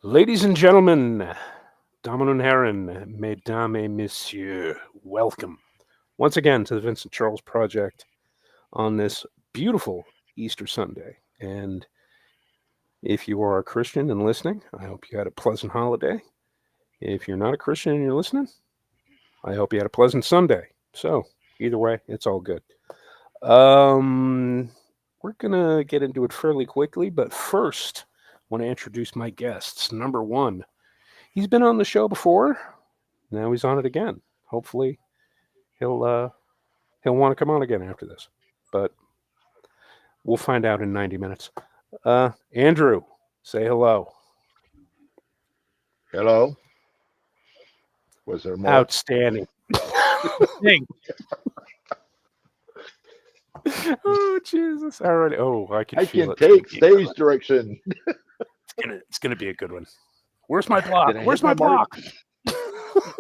Ladies and gentlemen, Damen und Herren, Mesdames et Messieurs, welcome once again to the Vincent Charles Project on this beautiful Easter Sunday. And if you are a Christian and listening, I hope you had a pleasant holiday. If you're not a Christian and you're listening, I hope you had a pleasant Sunday. So, either way, it's all good. We're going to get into it fairly quickly, but first, I want to introduce my guests. Number one, he's been on the show before. Now he's on it again. Hopefully, he'll want to come on again after this. But we'll find out in 90 minutes. Andrew, say hello. Hello. Was there more? Outstanding. Oh Jesus! Already. Oh, I can feel it. Take stage direction. It's gonna be a good one. Where's my block? Where's my block?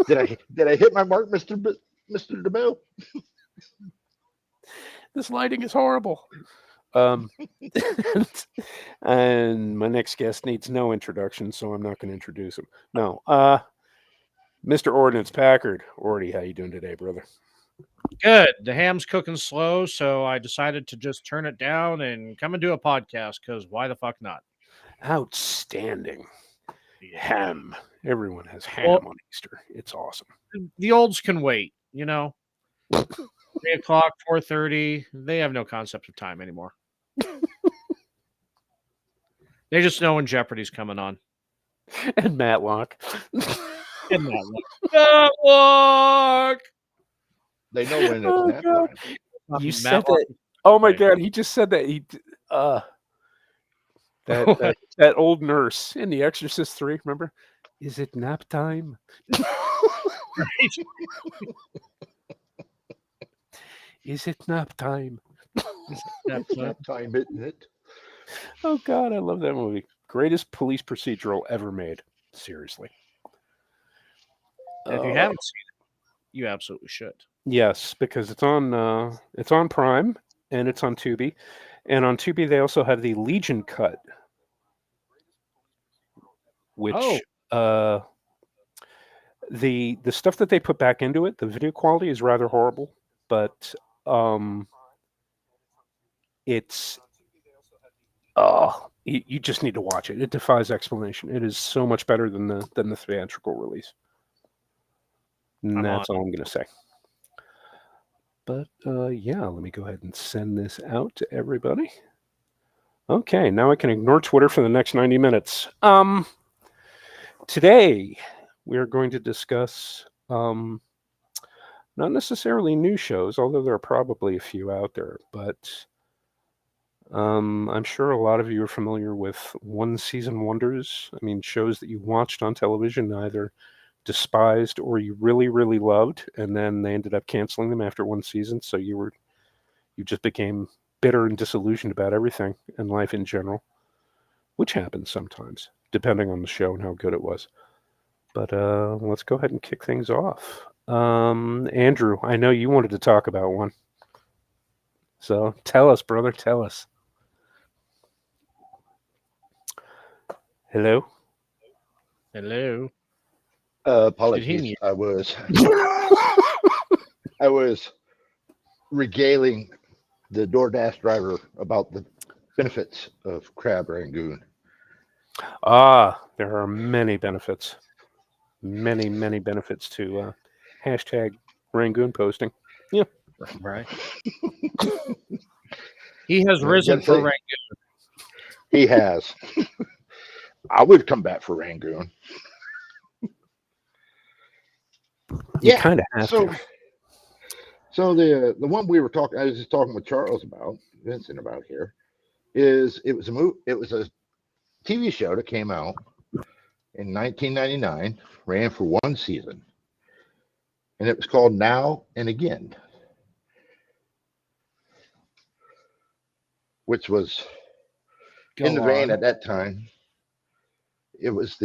Did I hit my mark, Mr. DeMille? This lighting is horrible. And my next guest needs no introduction, so I'm not going to introduce him. No, Mr. Ordnance Packard. Ordy, how you doing today, brother? Good. The ham's cooking slow, so I decided to just turn it down and come and do a podcast, because why the fuck not? Outstanding. Ham. Everyone has ham on Easter. It's awesome. The olds can wait, 3 o'clock, 4:30. They have no concept of time anymore. They just know when Jeopardy's coming on. And Matlock. Matlock! They know when it's nap time. You said that. Oh my God! He just said that. That old nurse in The Exorcist 3. Remember? Is it nap time? Is it nap time? Nap time, isn't it? Oh God, I love that movie. Greatest police procedural ever made. Seriously. If you haven't seen it, you absolutely should. Yes, because it's on Prime and it's on Tubi, and on Tubi they also have the Legion cut, which the stuff that they put back into it, the video quality is rather horrible, but it's you just need to watch it. It defies explanation. It is so much better than the theatrical release. And that's all I'm going to say. But yeah, let me go ahead and send this out to everybody. Okay, now I can ignore Twitter for the next 90 minutes. Today we are going to discuss not necessarily new shows, although there are probably a few out there, but I'm sure a lot of you are familiar with one-season wonders. I mean, shows that you watched on television, either despised or you really, really loved, and then they ended up canceling them after one season, so you just became bitter and disillusioned about everything and life in general, which happens sometimes, depending on the show and how good it was. But let's go ahead and kick things off. Andrew, I know you wanted to talk about one. So tell us, brother, tell us. Hello? Hello? Apologies. I was regaling the DoorDash driver about the benefits of crab rangoon. There are many benefits. Many, many benefits to hashtag Rangoon posting. Yeah. Right. He has risen for Rangoon. He has. I would come back for Rangoon. You kind of have to. So the one I was just talking with Charles about, Vincent about here, is it was a TV show that came out in 1999, ran for one season, and it was called Now and Again, which was in the vein at that time. It was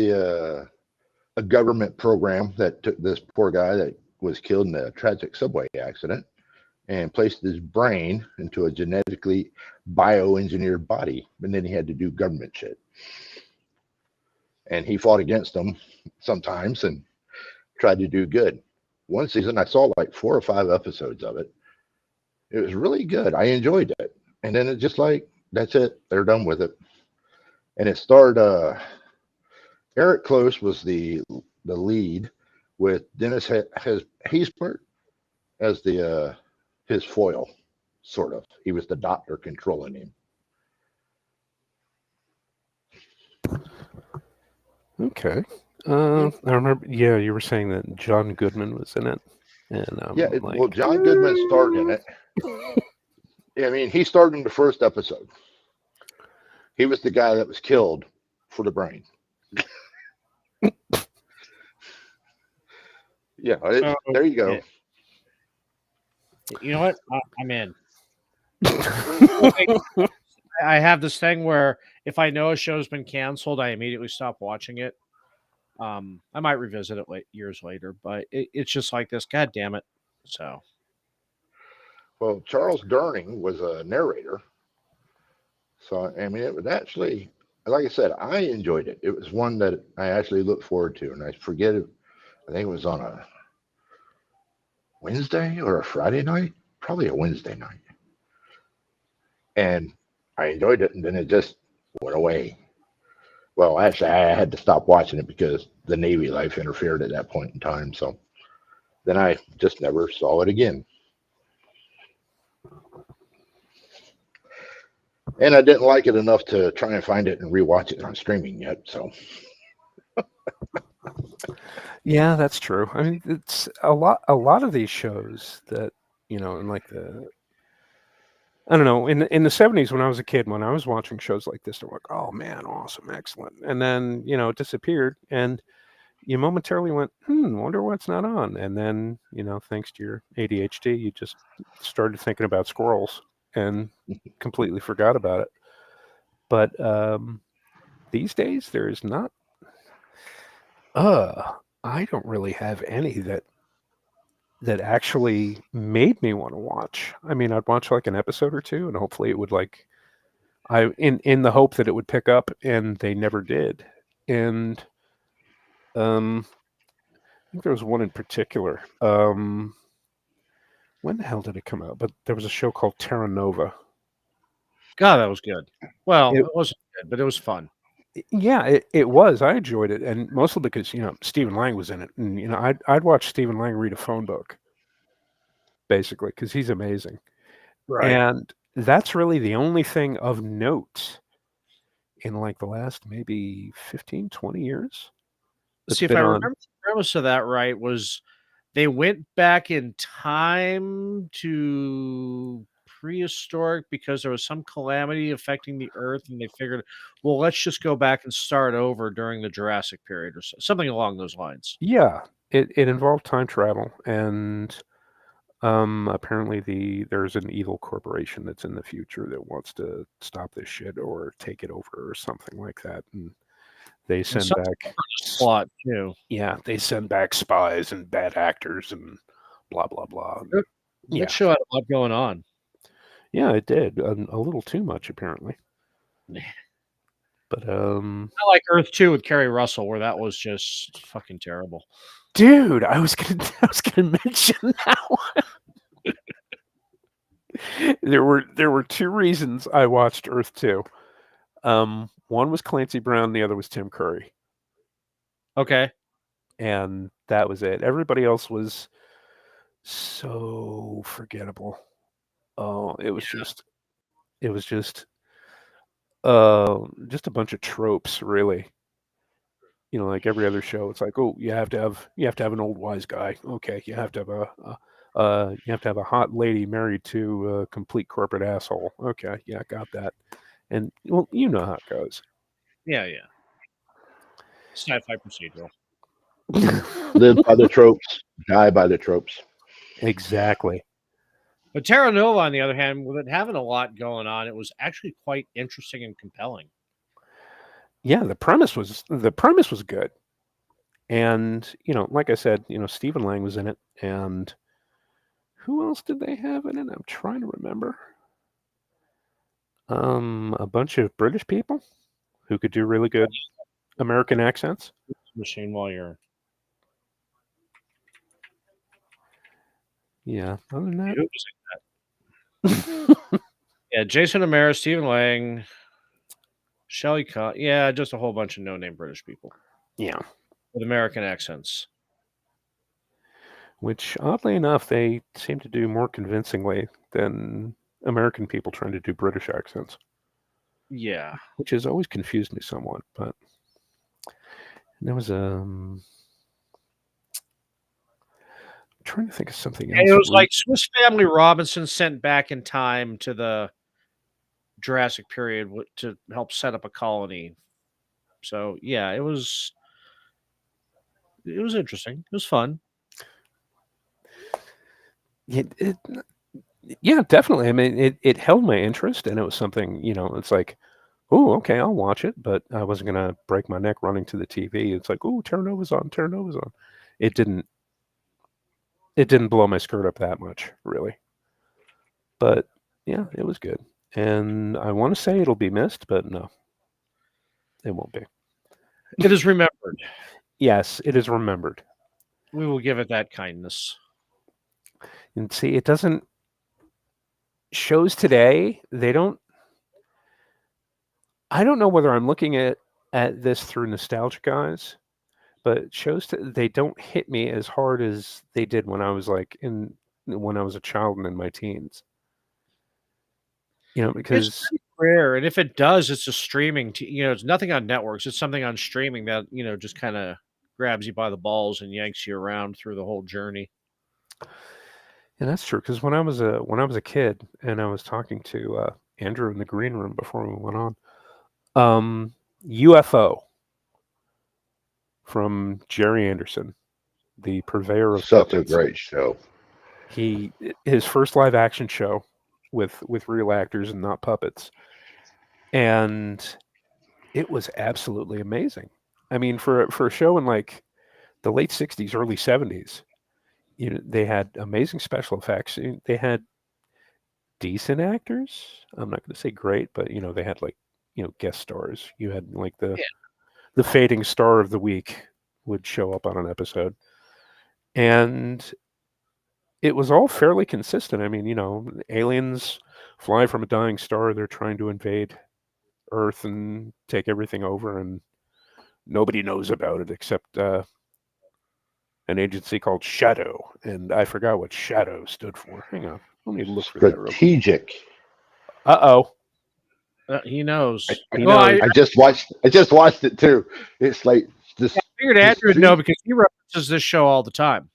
a government program that took this poor guy that was killed in a tragic subway accident and placed his brain into a genetically bioengineered body, and then he had to do government shit. and he fought against them sometimes and tried to do good. One season, I saw like 4 or 5 episodes of it. It was really good. I enjoyed it, and then it just like that's it. They're done with it. And it starred Eric Close was the lead with Dennis Haysbert as the his foil, sort of. He was the doctor controlling him. Okay. I remember. Yeah, you were saying that John Goodman was in it, and Yeah, like, well, John Goodman starred in it. I mean, he starred in the first episode. He was the guy that was killed for the brain. Yeah, there you go. You know what? I'm in. I have this thing where if I know a show's been canceled, I immediately stop watching it. I might revisit it years later, but it's just like this. God damn it! So, Well, Charles Durning was a narrator. So, I mean, it was actually, like I said, I enjoyed it. It was one that I actually looked forward to. And I forget it, I think it was on a Wednesday or a Friday night, probably a Wednesday night. And I enjoyed it. And then it just went away. Well, actually, I had to stop watching it because the Navy life interfered at that point in time. So then I just never saw it again. And I didn't like it enough to try and find it and rewatch it on streaming yet. So, yeah, that's true. I mean, it's a lot. A lot of these shows that in like I don't know, in the 70s when I was a kid, when I was watching shows like this, they're like, oh man, awesome, excellent, and then it disappeared, and you momentarily went, wonder what's not on, and then thanks to your ADHD, you just started thinking about squirrels and completely forgot about it. But these days, there is not. I don't really have any that actually made me want to watch. I mean, I'd watch like an episode or two, and hopefully it would like in the hope that it would pick up, and they never did. And I think there was one in particular. When the hell did it come out? But there was a show called Terra Nova. God, that was good. Well, It, it wasn't good, but it was fun. yeah, it was. I enjoyed it, and mostly because Stephen Lang was in it, and I'd watch Stephen Lang read a phone book, basically, because he's amazing. Right. And that's really the only thing of note in like the last maybe 15, 20 years that's See, if been I on. remember the premise of that right, was they went back in time to prehistoric because there was some calamity affecting the earth, and they figured, well, let's just go back and start over during the Jurassic period or something along those lines. Yeah, it involved time travel, and apparently there's an evil corporation that's in the future that wants to stop this shit or take it over or something like that, and they And send something back for this plot too. yeah, they send back spies and bad actors and blah blah blah. That Yeah, show had a lot going on. yeah, it did a little too much apparently, but I like Earth 2 with Kerry Russell, where that was just fucking terrible. dude, I was gonna mention that one. There were two reasons I watched Earth 2. One was Clancy Brown, the other was Tim Curry. Okay. And that was it. Everybody else was so forgettable. Oh, it was just a bunch of tropes, really. Like every other show, it's like, oh, you have to have an old wise guy. Okay, you have to have a hot lady married to a complete corporate asshole. Okay, yeah, got that. And well, you know how it goes. Yeah. Sci-fi procedural. live by the tropes, die by the tropes. Exactly. But Terra Nova, on the other hand, with it having a lot going on, it was actually quite interesting and compelling. Yeah, the premise was good. And, like I said, Stephen Lang was in it, and who else did they have in it? I'm trying to remember. A bunch of British people who could do really good American accents. Machine while you're. Yeah. Other than that, Who was Yeah, Jason O'Mara, Stephen Lang, Shelley Con. Yeah, just a whole bunch of no-name British people yeah. with American accents. Which, oddly enough, they seem to do more convincingly than American people trying to do British accents. Yeah. Which has always confused me somewhat. But there was trying to think of something else. And it was like Swiss Family Robinson sent back in time to the Jurassic period to help set up a colony. So yeah, it was interesting. It was fun. Yeah, definitely. I mean, it held my interest, and it was something, it's like, oh, okay, I'll watch it, but I wasn't gonna break my neck running to the TV. It's like, oh, Terranova's on, Terranova's on. It didn't blow my skirt up that much, really. But yeah, it was good, and I want to say it'll be missed, but no, it won't be. It is remembered. Yes, it is remembered. We will give it that kindness. And see, it doesn't. Shows today, they don't. I don't know whether I'm looking at this through nostalgic eyes, but they don't hit me as hard as they did when I was when I was a child and in my teens. Because it's rare, and if it does, it's a streaming. It's nothing on networks. It's something on streaming that just kind of grabs you by the balls and yanks you around through the whole journey. And that's true, because when I was a kid and I was talking to Andrew in the green room before we went on, UFO from Jerry Anderson, the purveyor of Such puppets. a great show. His first live action show with real actors and not puppets, and it was absolutely amazing. I mean, for a show in like the late '60s, early '70s, they had amazing special effects. They had decent actors. I'm not going to say great, but they had guest stars. You had like the fading star of the week would show up on an episode, and it was all fairly consistent. I mean, aliens fly from a dying star. They're trying to invade Earth and take everything over, and nobody knows about it except an agency called Shadow, and I forgot what Shadow stood for. Hang on, let me look for that. Strategic. Uh-oh. He knows. I just watched it too. It's like this. I figured Andrew would know because he references this show all the time.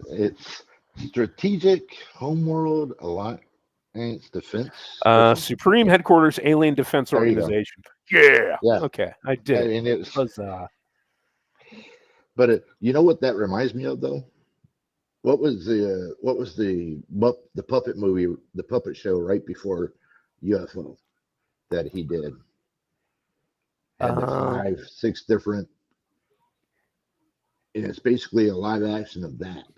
It's Strategic Homeworld Alliance Defense. Supreme Headquarters Alien Defense Organization. Yeah. Okay, I did. And it was. But you know what that reminds me of though? What was the puppet movie, the puppet show right before UFO that he did? Had the 5, 6 different, and it's basically a live action of that.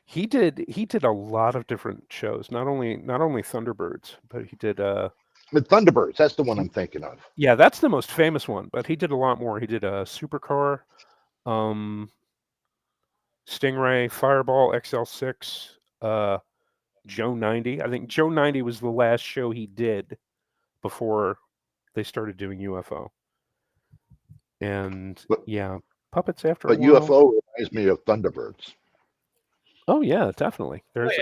He did a lot of different shows. Not only Thunderbirds, but he did With Thunderbirds, that's the one I'm thinking of. Yeah, that's the most famous one, but he did a lot more. He did a Supercar, Stingray, Fireball, XL6, Joe 90. I think Joe 90 was the last show he did before they started doing UFO. And puppets after a while. But UFO reminds me of Thunderbirds. Oh yeah, definitely. There's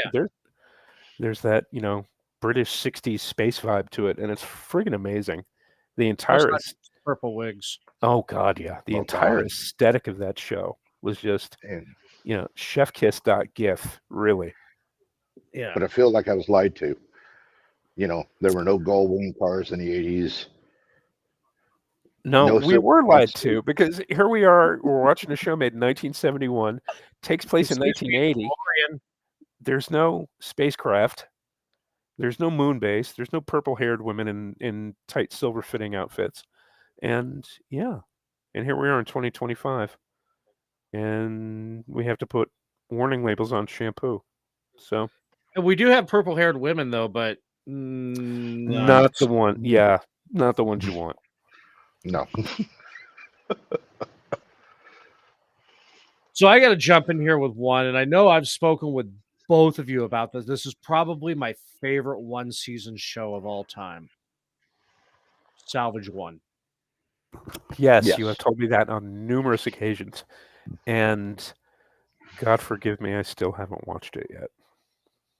that, British 60s space vibe to it, and it's friggin' amazing. The entire purple wigs. Oh god, yeah. The entire aesthetic of that show was just chefkiss.gif, really. Yeah. But I feel like I was lied to. There were no Gullwing cars in the 80s. No, we were lied to, because here we are, we're watching a show made in 1971, takes place in 1980. There's no spacecraft. There's no moon base. There's no purple-haired women in tight silver-fitting outfits. And here we are in 2025. And we have to put warning labels on shampoo. So we do have purple-haired women, though, but not the one. Yeah, not the ones you want. No. So I got to jump in here with one, and I know I've spoken with both of you about this. This is probably my favorite one-season show of all time. Salvage One. Yes, you have told me that on numerous occasions, and God forgive me, I still haven't watched it yet.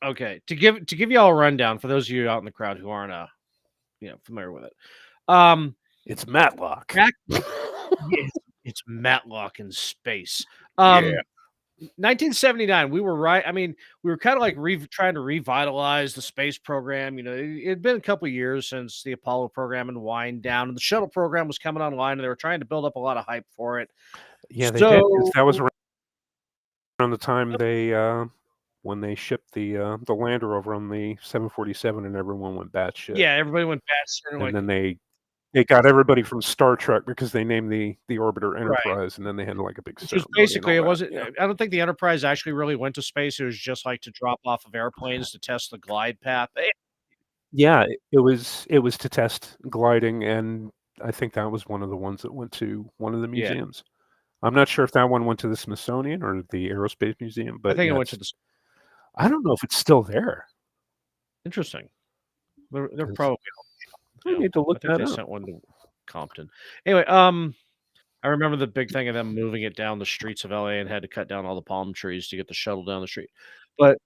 Okay, to give you all a rundown for those of you out in the crowd who aren't familiar with it. It's Matlock. It's Matlock in space. Yeah. 1979, we were right. I mean, we were kind of like trying to revitalize the space program. You know, it had been a couple of years since the Apollo program and wind down, and the shuttle program was coming online, and they were trying to build up a lot of hype for it. Yeah, they did, 'cause that was around the time they when they shipped the lander over on the 747, and everyone went batshit. Yeah, everybody went batshit. And then they got everybody from Star Trek because they named the orbiter Enterprise, right. And then they had like a big Which was ceremony. basically, it wasn't. Yeah. I don't think the Enterprise actually really went to space. It was just like to drop off of airplanes to test the glide path. Yeah, it was to test gliding, and I think that was one of the ones that went to one of the museums. I'm not sure if that one went to the Smithsonian or the Aerospace Museum, but I think it went to the. I don't know if it's still there. Interesting. They're probably. I need to look I think that they up. sent one to Compton. Anyway, I remember the big thing of them moving it down the streets of LA and had to cut down all the palm trees to get the shuttle down the street. But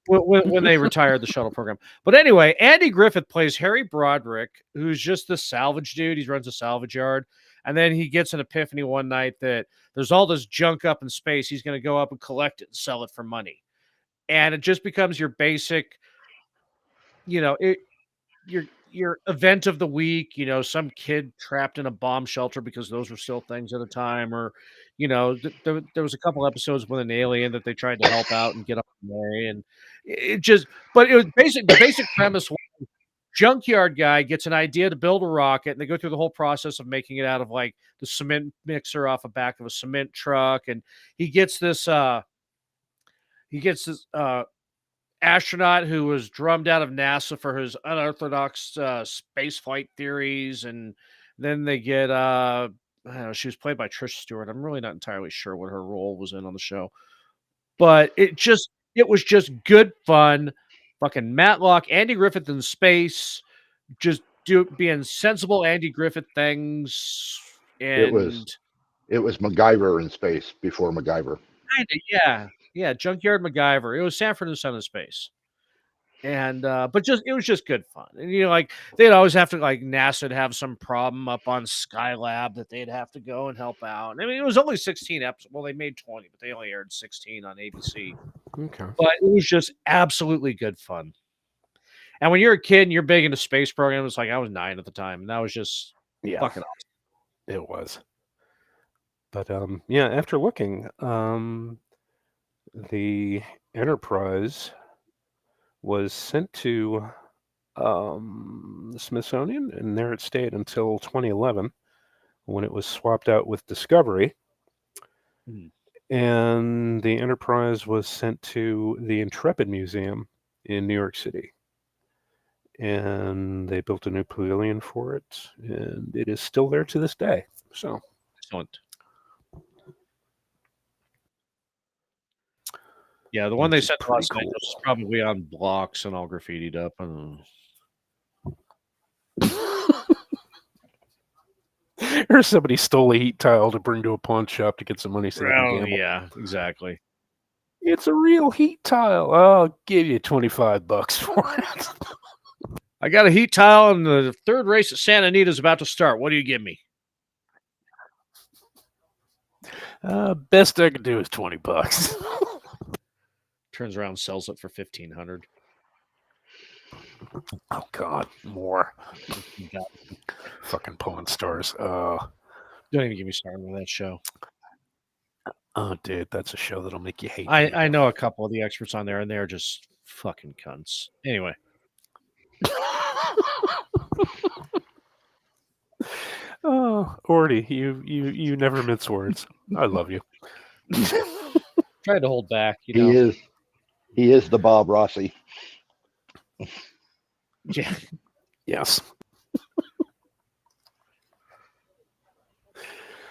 when they retired the shuttle program. But anyway, Andy Griffith plays Harry Broderick, who's just the salvage dude. He runs a salvage yard. And then he gets an epiphany one night that there's all this junk up in space. He's going to go up and collect it and sell it for money. And it just becomes your basic, your event of the week, some kid trapped in a bomb shelter because those were still things at the time, or there was a couple episodes with an alien that they tried to help out and get up in there, and but it was the basic premise was junkyard guy gets an idea to build a rocket, and they go through the whole process of making it out of like the cement mixer off the back of a cement truck, and he gets this astronaut who was drummed out of NASA for his unorthodox space flight theories, and then they get I don't know, she was played by Trish Stewart. I'm really not entirely sure what her role was in on the show, but it was just good fun. Fucking Matlock, Andy Griffith in space, just being sensible Andy Griffith things, and it was MacGyver in space before MacGyver. Yeah, Junkyard MacGyver. It was Sanford and Son in space. And but it was just good fun. And like they'd always have to, like, NASA'd have some problem up on Skylab that they'd have to go and help out. I mean, it was only 16 episodes. Well, they made 20, but they only aired 16 on ABC. Okay. But it was just absolutely good fun. And when you're a kid and you're big into space programs, like I was 9 at the time, and that was just fucking awesome. It was. But after looking, the Enterprise was sent to the Smithsonian, and there it stayed until 2011, when it was swapped out with Discovery. And the Enterprise was sent to the Intrepid Museum in New York City. And they built a new pavilion for it, and it is still there to this day. So excellent. Yeah, the one they sent to Los Angeles is probably on blocks and all graffitied up. I don't know. Or somebody stole a heat tile to bring to a pawn shop to get some money so they can gamble. Yeah, exactly. It's a real heat tile. I'll give you $25 for it. I got a heat tile, and the third race at Santa Anita is about to start. What do you give me? Best I can do is $20. Turns around, sells it for $1,500. Oh God, more. Fucking Pawn Stars. Don't even get me started with that show. Oh, dude, that's a show that'll make you hate. I know a couple of the experts on there, and they're just fucking cunts. Anyway. Oh, Orty, you never mince words. I love you. Tried to hold back, He is the Bob Rossi. Yeah. Yes.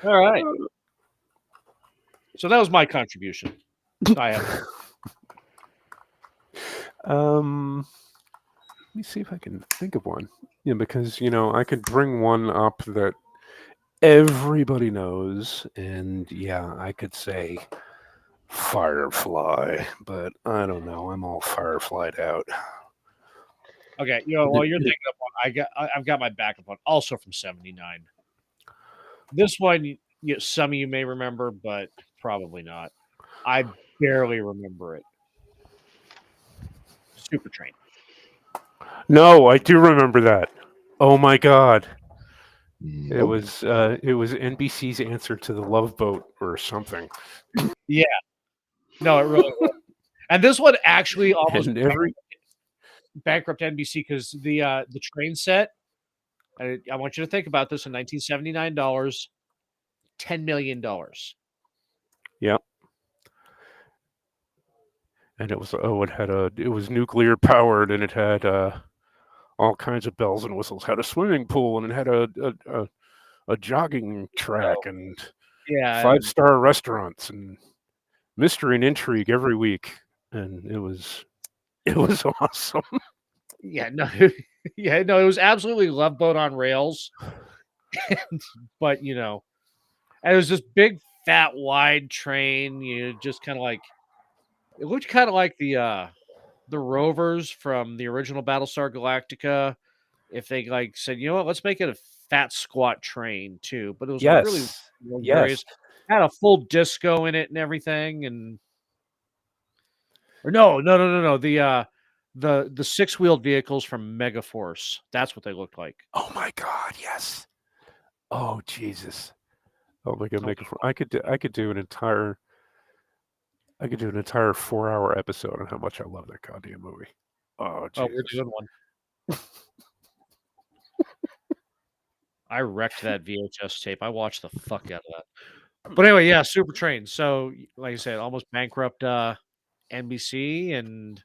All right. So that was my contribution. I have. Let me see if I can think of one. Yeah, because I could bring one up that everybody knows, and yeah, I could say Firefly, but I don't know. I'm all Fireflied out. Okay, while you're thinking of one, I've got my backup one, also from '79. This one, some of you may remember, but probably not. I barely remember it. Super Train. No, I do remember that. Oh my god. It Nope. was NBC's answer to the Love Boat or something. Yeah. No, it really was. And this one actually almost And every bankrupt NBC because the train set. I want you to think about this in 1979 dollars, $10 million. yeah. And it was it was nuclear powered, and it had all kinds of bells and whistles. Had a swimming pool, and it had a jogging track, and Yeah, and 5-star restaurants, and mystery and intrigue every week, and it was awesome. yeah, no, yeah, no, it was absolutely Love Boat on rails. But and it was this big, fat, wide train. Just kind of like it looked kind of like the rovers from the original Battlestar Galactica. If they said, you know what, let's make it a fat, squat train too. But it was really Yes, yes. luxurious. Had a full disco in it and everything, or no. The 6-wheeled vehicles from Megaforce. That's what they looked like. Oh my god, yes. Oh Jesus. Oh my god, Oh, I could do an entire 4-hour episode on how much I love that goddamn movie. Oh oh, we're Jesus. doing one. I wrecked that VHS tape. I watched the fuck out of that. But anyway, yeah, Super Train. So, like I said, almost bankrupt NBC, and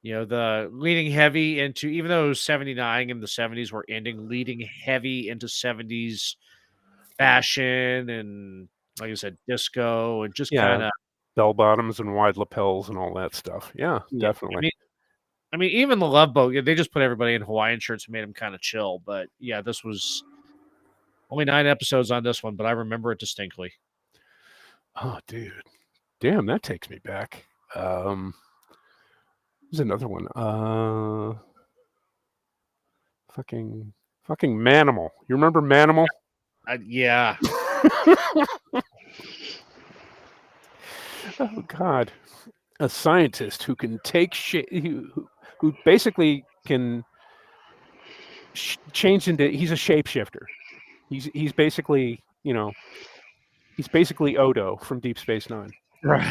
the leading heavy into, even though it was '79 and the '70s were ending, leading heavy into '70s fashion and, like I said, disco, and just Yeah, kind of, bell bottoms and wide lapels and all that stuff. Yeah, yeah. definitely. I mean, even the Love Boat, they just put everybody in Hawaiian shirts and made them kind of chill. But yeah, this was only 9 episodes on this one, but I remember it distinctly. Oh, dude. Damn, that takes me back. There's another one. Fucking Manimal. You remember Manimal? Yeah. Oh God, a scientist who can take shape, who basically can change into. He's a shapeshifter. He's basically he's basically Odo from Deep Space Nine. Right.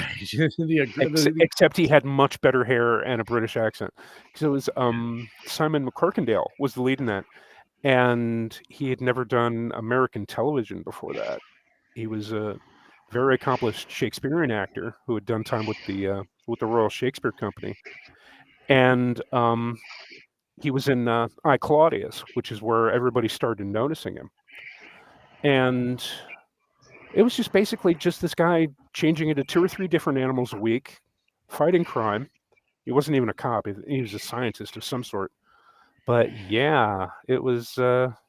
Except he had much better hair and a British accent. Because it was Simon McCorkindale was the lead in that, and he had never done American television before that. He was a very accomplished Shakespearean actor who had done time with the Royal Shakespeare Company, and he was in I, Claudius, which is where everybody started noticing him, and it was just basically just this guy changing into 2 or 3 different animals a week, fighting crime. He wasn't even a cop; he was a scientist of some sort. But yeah, it was for a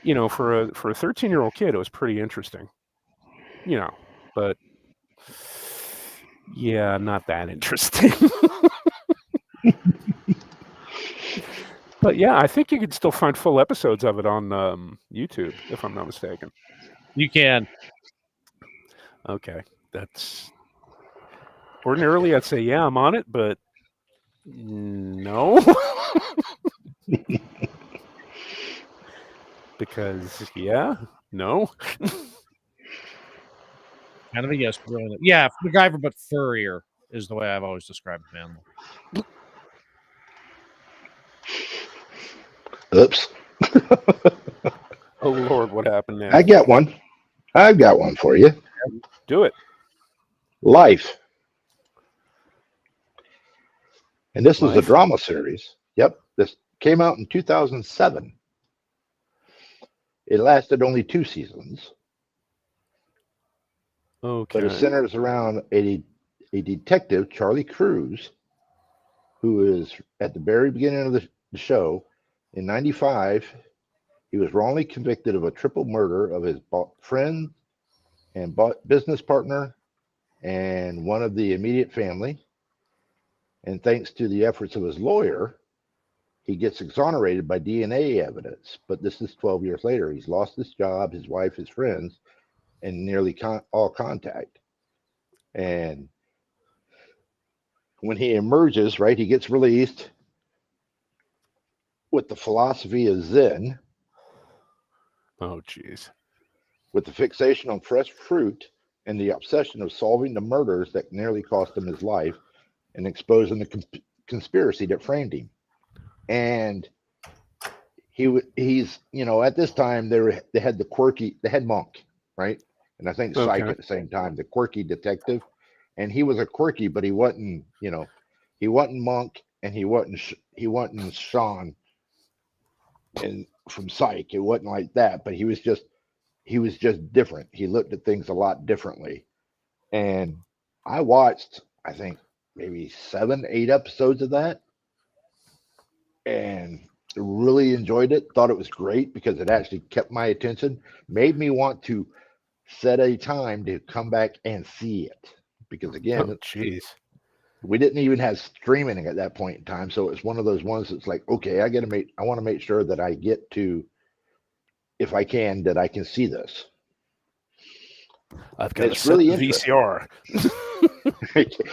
13-year-old kid, it was pretty interesting. But yeah, not that interesting. But yeah, I think you could still find full episodes of it on YouTube, if I'm not mistaken. You can. Okay, that's ordinarily I'd say yeah, I'm on it, but no, because no. Kind of a yes. Really. Yeah, MacGyver, but furrier is the way I've always described Manimal. Oops. Oh Lord, what happened now? I got one. I've got one for you. Do it. Life. And this is a Life? drama series. Yep. This came out in 2007. It lasted only 2 seasons, but it Okay. centers around a detective, Charlie Cruz, who is at the very beginning of the show. In '95, he was wrongly convicted of a triple murder of his friend and business partner and one of the immediate family. And thanks to the efforts of his lawyer, he gets exonerated by DNA evidence. But this is 12 years later. He's lost his job, his wife, his friends, and nearly all contact. And when he emerges, right, he gets released with the philosophy of Zen, Oh, jeez. with the fixation on fresh fruit and the obsession of solving the murders that nearly cost him his life and exposing the conspiracy that framed him. And he's at this time they had the head monk, right, and I think Psych Okay. at the same time, the quirky detective, and he was a quirky, but he wasn't Monk, and he wasn't Sean and from Psych. It wasn't like that, but he was just different. He looked at things a lot differently. And I watched, I think, maybe 7, 8 episodes of that, and really enjoyed it. Thought it was great because it actually kept my attention, made me want to set a time to come back and see it. Because Oh, again, jeez. we didn't even have streaming at that point in time, so it's one of those ones that's like, okay, I want to make sure that I get to, if I can, that I can see this. I've And got to it's set really the interesting. VCR.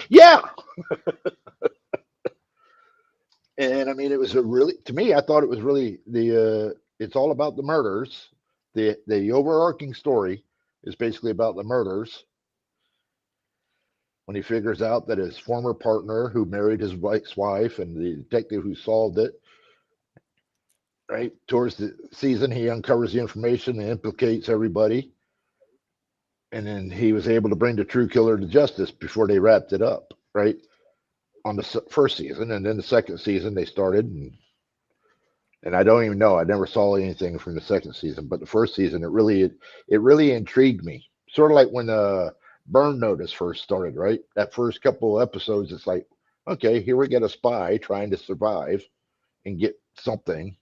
Yeah. And I mean, it was to me, I thought it was really it's all about the murders. The overarching story is basically about the murders. When he figures out that his former partner, who married his ex-wife, and the detective who solved it, right towards the season, he uncovers the information and implicates everybody, and then he was able to bring the true killer to justice before they wrapped it up, right, on the first season. And then the second season they started, and I don't even know. I never saw anything from the second season, but the first season, it really intrigued me. Sort of like when Burn Notice first started, right? That first couple of episodes, it's like, okay, here we get a spy trying to survive and get something,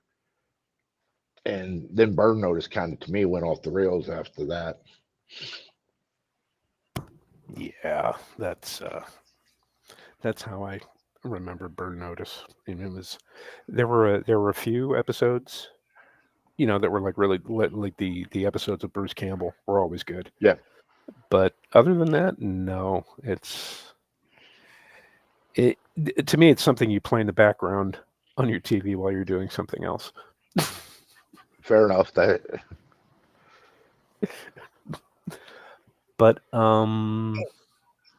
and then Burn Notice kind of to me went off the rails after that. Yeah, that's how I remember Burn Notice. And it was there were a few episodes, that were like really like the episodes of Bruce Campbell were always good. Yeah, But other than that, no. It to me it's something you play in the background on your TV while you're doing something else. fair enough. That But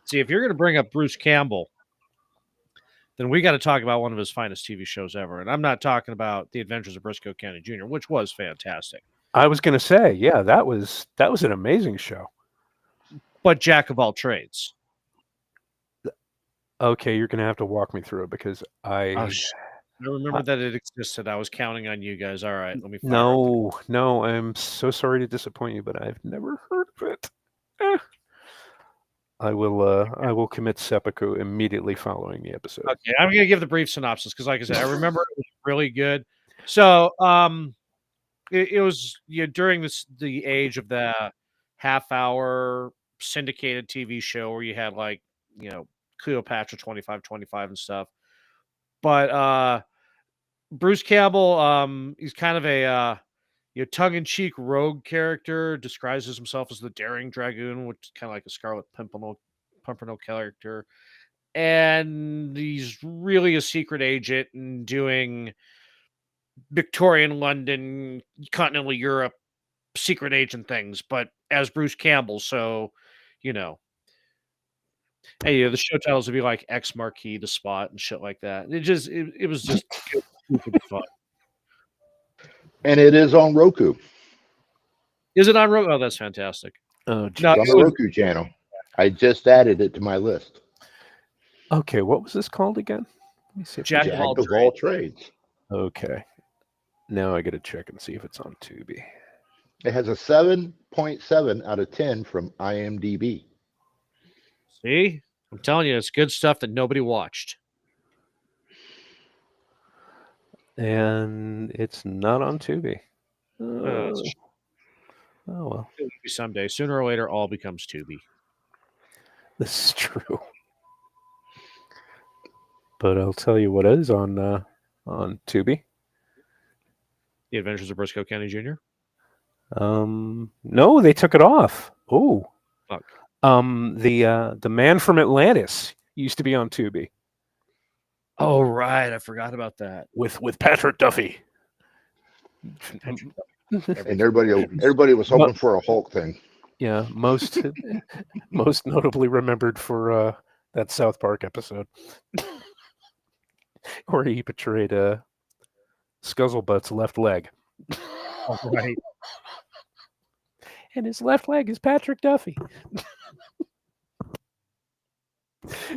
See, if you're going to bring up Bruce Campbell, then we got to talk about one of his finest TV shows ever. And I'm not talking about The Adventures of Briscoe County Jr., which was fantastic, I was gonna say, yeah, that was an amazing show. but Jack of all trades. Okay, you're gonna have to walk me through it because Oh, I remember that it existed. I was counting on you guys. All right, let me fire up. no, I'm so sorry to disappoint you, but I've never heard of it. Eh. I will commit seppuku immediately following the episode. Okay, I'm going to give the brief synopsis because, like I said, I remember it was really good. So, it was during the age of the half-hour syndicated TV show where you had like Cleopatra 2525 and stuff. But Bruce Campbell, he's kind of a tongue-in-cheek rogue character. Describes himself as the Daring Dragoon, which is kind of like a Scarlet Pimpernel character. And he's really a secret agent and doing Victorian London, continental Europe secret agent things, but as Bruce Campbell. So, you know, hey, the show titles would be like Ex Marquis, The Spot, and shit like that. It was just stupid fun. and it is on Roku. Is it on Roku? Oh, that's fantastic. Oh, It's geez. on the Roku channel. I just added it to my list. Okay, what was this called again? Let me see if Jack Jack of of all all trades. Okay. Now I gotta check and see if it's on Tubi. It has a 7.7 out of 10 from IMDb. See, I'm telling you, it's good stuff that nobody watched. And it's not on Tubi. It's Oh well, it will be someday. Sooner or later, all becomes Tubi. this is true. But I'll tell you what is on Tubi. The Adventures of Briscoe County Jr. No, they took it off. Oh, Fuck. The Man from Atlantis used to be on Tubi Oh right, I forgot about that. with Patrick Duffy. And everybody was hoping for a Hulk thing. Yeah, most notably remembered for that South Park episode where he betrayed Scuzzlebutt's left leg. Oh, right. And his left leg is Patrick Duffy.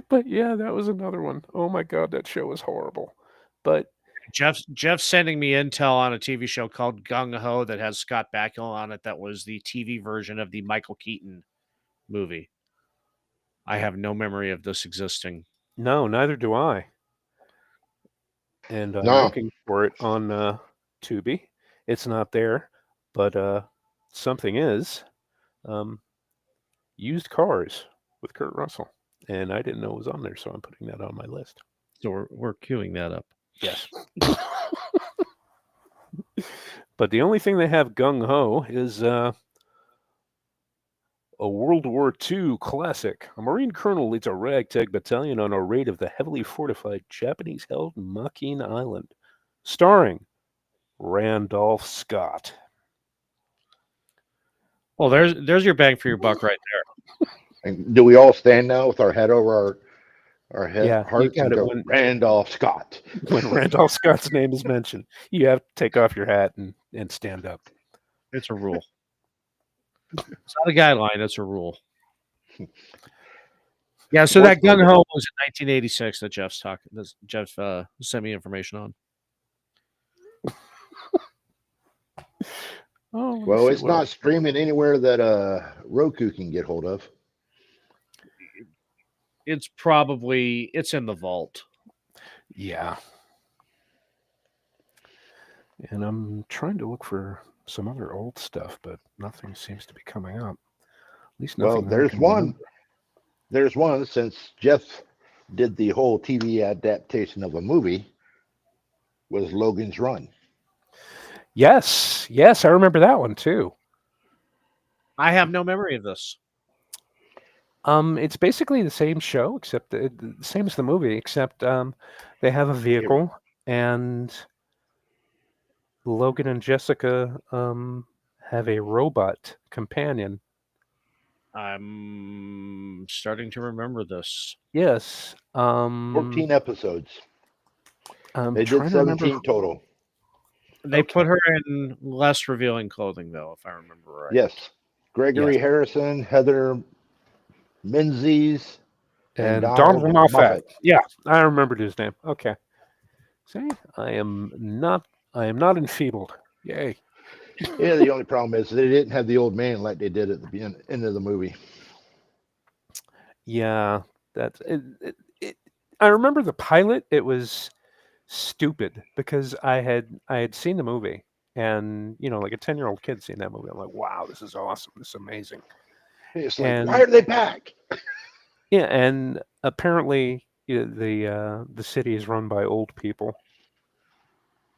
But yeah, that was another one. Oh my god, that show was horrible. But Jeff's sending me intel on a TV show called Gung Ho that has Scott Bakula on it. That was the TV version of the Michael Keaton movie. I have no memory of this existing. no, neither do I. And I'm No. looking for it on Tubi. It's not there, but something is. Used Cars with Kurt Russell. And I didn't know it was on there, so I'm putting that on my list. So we're queuing that up. Yes. But the only thing they have gung ho is a World War II classic. A Marine colonel leads a ragtag battalion on a raid of the heavily fortified Japanese-held Makin Island, starring Randolph Scott. Well, there's your bang for your buck right there. And do we all stand now with our head over our head, Yeah, you hearts, got and it go, when- Randolph Scott? When Randolph Scott's name is mentioned, you have to take off your hat and stand up. It's a rule. It's not a guideline. It's a rule. Yeah. So that Gung Ho was in 1986 that Jeff's talking. Jeff sent me information on. Oh, let me Well, see it's what not else. streaming anywhere that Roku can get hold of. It's in the vault. Yeah. And I'm trying to look for some other old stuff, but nothing seems to be coming up. At least Well, nothing. that I there's can one. remember. There's one since Jeff did the whole TV adaptation of a movie. Was Logan's Run? Yes, I remember that one too. I have no memory of this. It's basically the same show, except the same as the movie, except they have a vehicle, and Logan and Jessica have a robot companion. I'm starting to remember this. Yes. 14 episodes. I'm They trying did to remember. 17 total. They put her in less revealing clothing, though, if I remember right. Yes. Gregory Yes. Harrison, Heather Menzies, And Donald Moffat. Moffat. Yeah, I remembered his name. Okay. See, I am not enfeebled. Yay. Yeah, the only problem is they didn't have the old man like they did at the end of the movie. Yeah, that's it. I remember the pilot. It was stupid because I had seen the movie, and like a 10-year-old kid seeing that movie. I'm like, wow, this is awesome. This is amazing. It's like, And- why are they back? Yeah, and apparently the city is run by old people.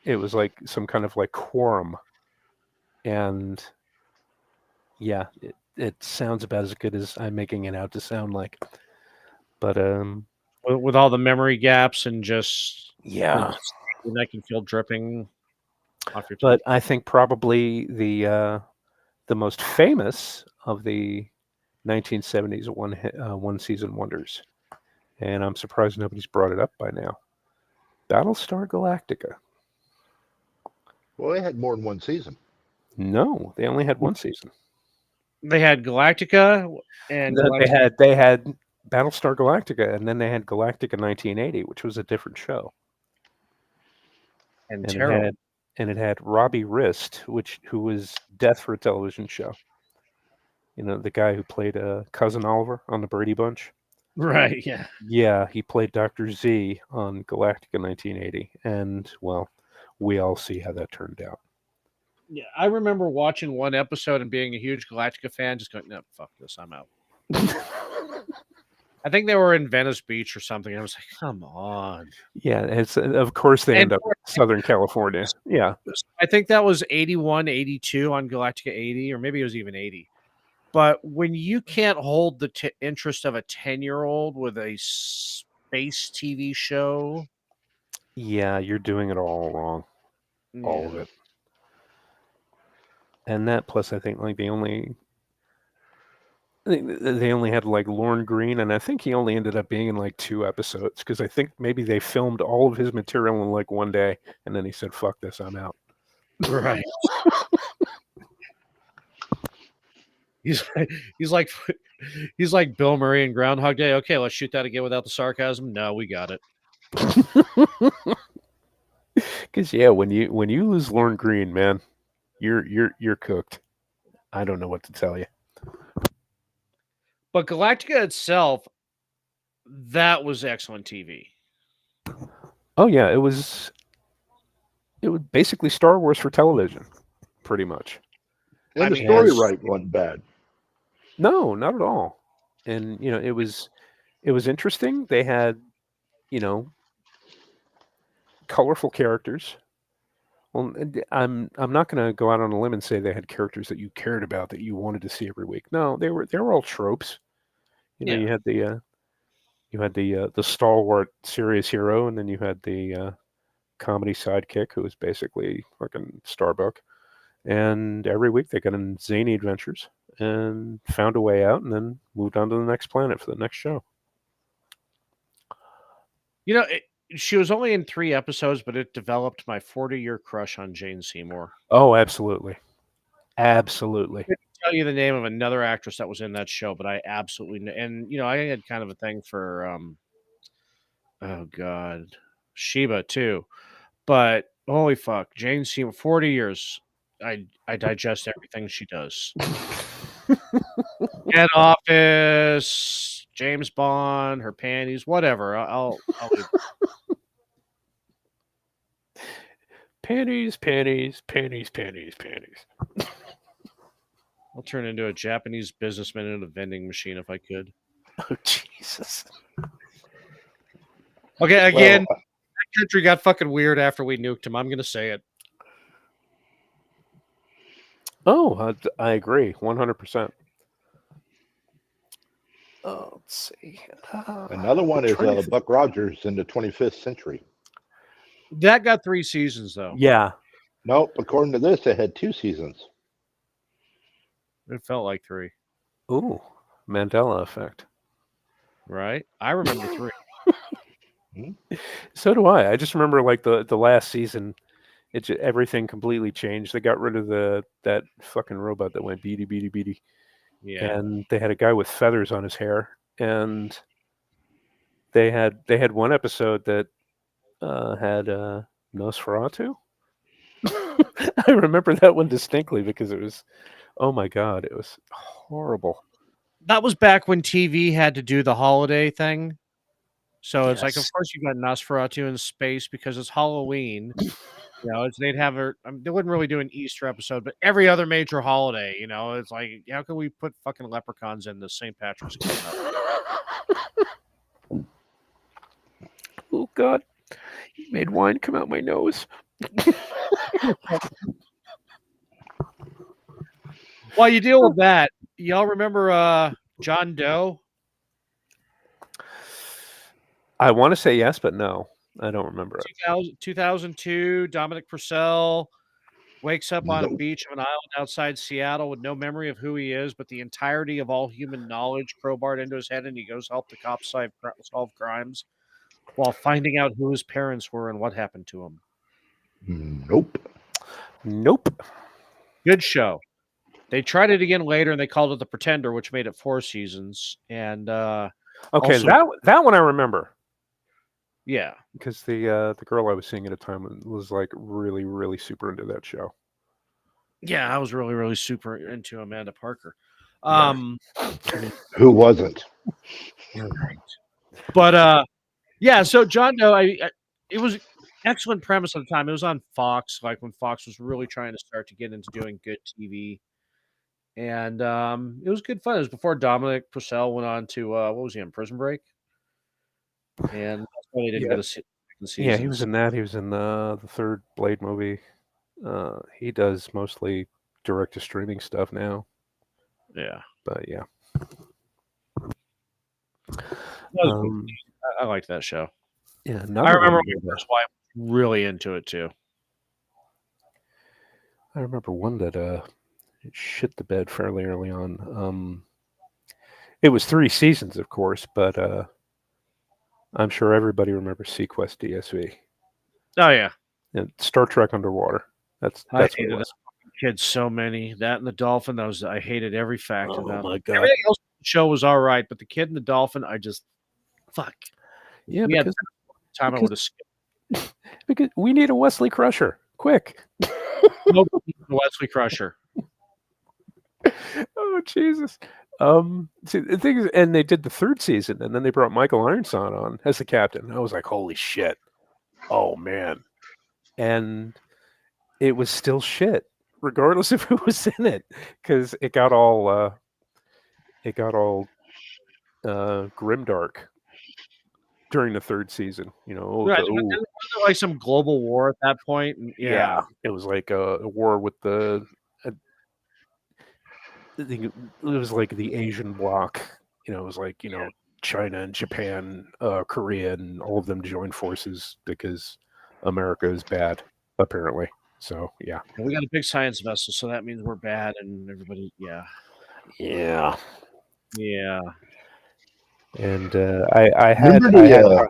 It was like some kind of like quorum, and yeah, it sounds about as good as I'm making it out to sound like. But With all the memory gaps and just yeah. your neck and feel dripping off your But I think probably the most famous of the 1970s one season wonders, and I'm surprised nobody's brought it up by now. Battlestar Galactica. Well, they had more than one season. No, they only had one season. They had Galactica and They had Battlestar Galactica, and then they had Galactica 1980, which was a different show. and And Terror. and it had Robbie Rist, who was Death for a Television Show. You know, the guy who played Cousin Oliver on the Brady Bunch. Right. Yeah. Yeah, he played Dr. Z on Galactica 1980, and well, we all see how that turned out. Yeah. I remember watching one episode and being a huge Galactica fan, just going, no, fuck this, I'm out. I think they were in Venice Beach or something. I was like, come on. Yeah, it's of course they end up in Southern California. Yeah. I think that was 81, 82 on Galactica 80, or maybe it was even 80. But when you can't hold the interest of a 10-year-old with a space TV show, Yeah, you're doing it all wrong. All of it. And that plus I think like they only had like Lorne Green, and I think he only ended up being in like 2 episodes because I think maybe they filmed all of his material in like one day, and then he said, "Fuck this, I'm out." Right. He's like Bill Murray in Groundhog Day. Okay, let's shoot that again without the sarcasm. No, we got it. Because yeah, when you lose Lorne Green, man, you're cooked. I don't know what to tell you. But Galactica itself, that was excellent TV. Oh yeah, it was basically Star Wars for television, pretty much. And the story wasn't bad. No, not at all. And you know, it was interesting. They had, you know, colorful characters. Well, I'm not going to go out on a limb and say they had characters that you cared about that you wanted to see every week. No, they were all tropes. You know, you had the stalwart serious hero, and then you had the comedy sidekick who was basically fucking Starbuck. And every week they got in zany adventures and found a way out, and then moved on to the next planet for the next show. You know, she was only in 3 episodes, but it developed my 40-year crush on Jane Seymour. Oh, absolutely. Absolutely. I couldn't tell you the name of another actress that was in that show, but I absolutely and you know, I had kind of a thing for oh god, Sheba too. But holy fuck, Jane Seymour, 40 years. I digest everything she does. Get Office, James Bond, her panties, whatever. I'll leave. Panties, panties, panties, panties, panties. I'll turn into a Japanese businessman in a vending machine if I could. Oh, Jesus. Okay, again, that country got fucking weird after we nuked him. I'm going to say it. Oh, I agree, 100%. Oh, let's see. Another one is Buck Rogers in the 25th Century. That got 3 seasons, though. Yeah. Nope. According to this, it had 2 seasons. It felt like 3. Ooh, Mandela effect. Right? I remember 3. So do I. I just remember like the last season, everything completely changed. They got rid of that fucking robot that went beady beady beady. Yeah. And they had a guy with feathers on his hair, and they had one episode that had Nosferatu. I remember that one distinctly because it was, oh my god, it was horrible. That was back when TV had to do the holiday thing. So it's like, of Yes. course, you got Nosferatu in space because it's Halloween. You know, they'd have they wouldn't really do an Easter episode, but every other major holiday, you know, it's like, how can we put fucking leprechauns in the St. Patrick's Day? Oh god, you made wine come out my nose. While you deal with that, y'all remember John Doe? I want to say yes, but no, I don't remember it. 2002, Dominic Purcell wakes up on a beach of an island outside Seattle with no memory of who he is, but the entirety of all human knowledge crowbarred into his head, and he goes help the cops solve crimes while finding out who his parents were and what happened to him. Nope. Good show. They tried it again later, and they called it The Pretender, which made it 4 seasons. And okay, also, that one I remember. Yeah. because the girl I was seeing at the time was like really, really super into that show. Yeah, I was really, really super into Amanda Parker. Yeah. Who wasn't? You're right. But yeah, so John Doe, it was excellent premise at the time. It was on Fox, like when Fox was really trying to start to get into doing good TV. And it was good fun. It was before Dominic Purcell went on to what was he on Prison Break? And that's why they didn't Yeah. get a second Yeah, he season. was in that. He was in the third Blade movie. He does mostly direct to streaming stuff now. Yeah. But yeah. That was good. Um, I liked that show. yeah, I another remember one. my first wife was really into it too. I remember one that shit the bed fairly early on. It was 3 seasons, of course, but I'm sure everybody remembers Sequest DSV. Oh yeah. And Star Trek Underwater. That's I what it hated that was. kid so many. That and the dolphin, I hated every fact Oh about my them. god. Everything else in the show was all right, but the kid and the dolphin, I just fuck. Yeah, We had time I would because have skipped. because we need a Wesley Crusher. Quick. Nobody Wesley Crusher. Oh Jesus. See, the thing is, and they did the third season, and then they brought Michael Ironside on as the captain. I was like, holy shit. Oh man. And it was still shit, regardless of who was in it, because it got all grimdark during the third season. You know, Right, but then wasn't there like some global war at that point? And yeah. it was like a war with I think it was like the Asian bloc. You know, it was like China and Japan, Korea, and all of them joined forces because America is bad, apparently. So yeah, And we got a big science vessel, so that means we're bad and everybody yeah. Yeah. And I had Remember I had the?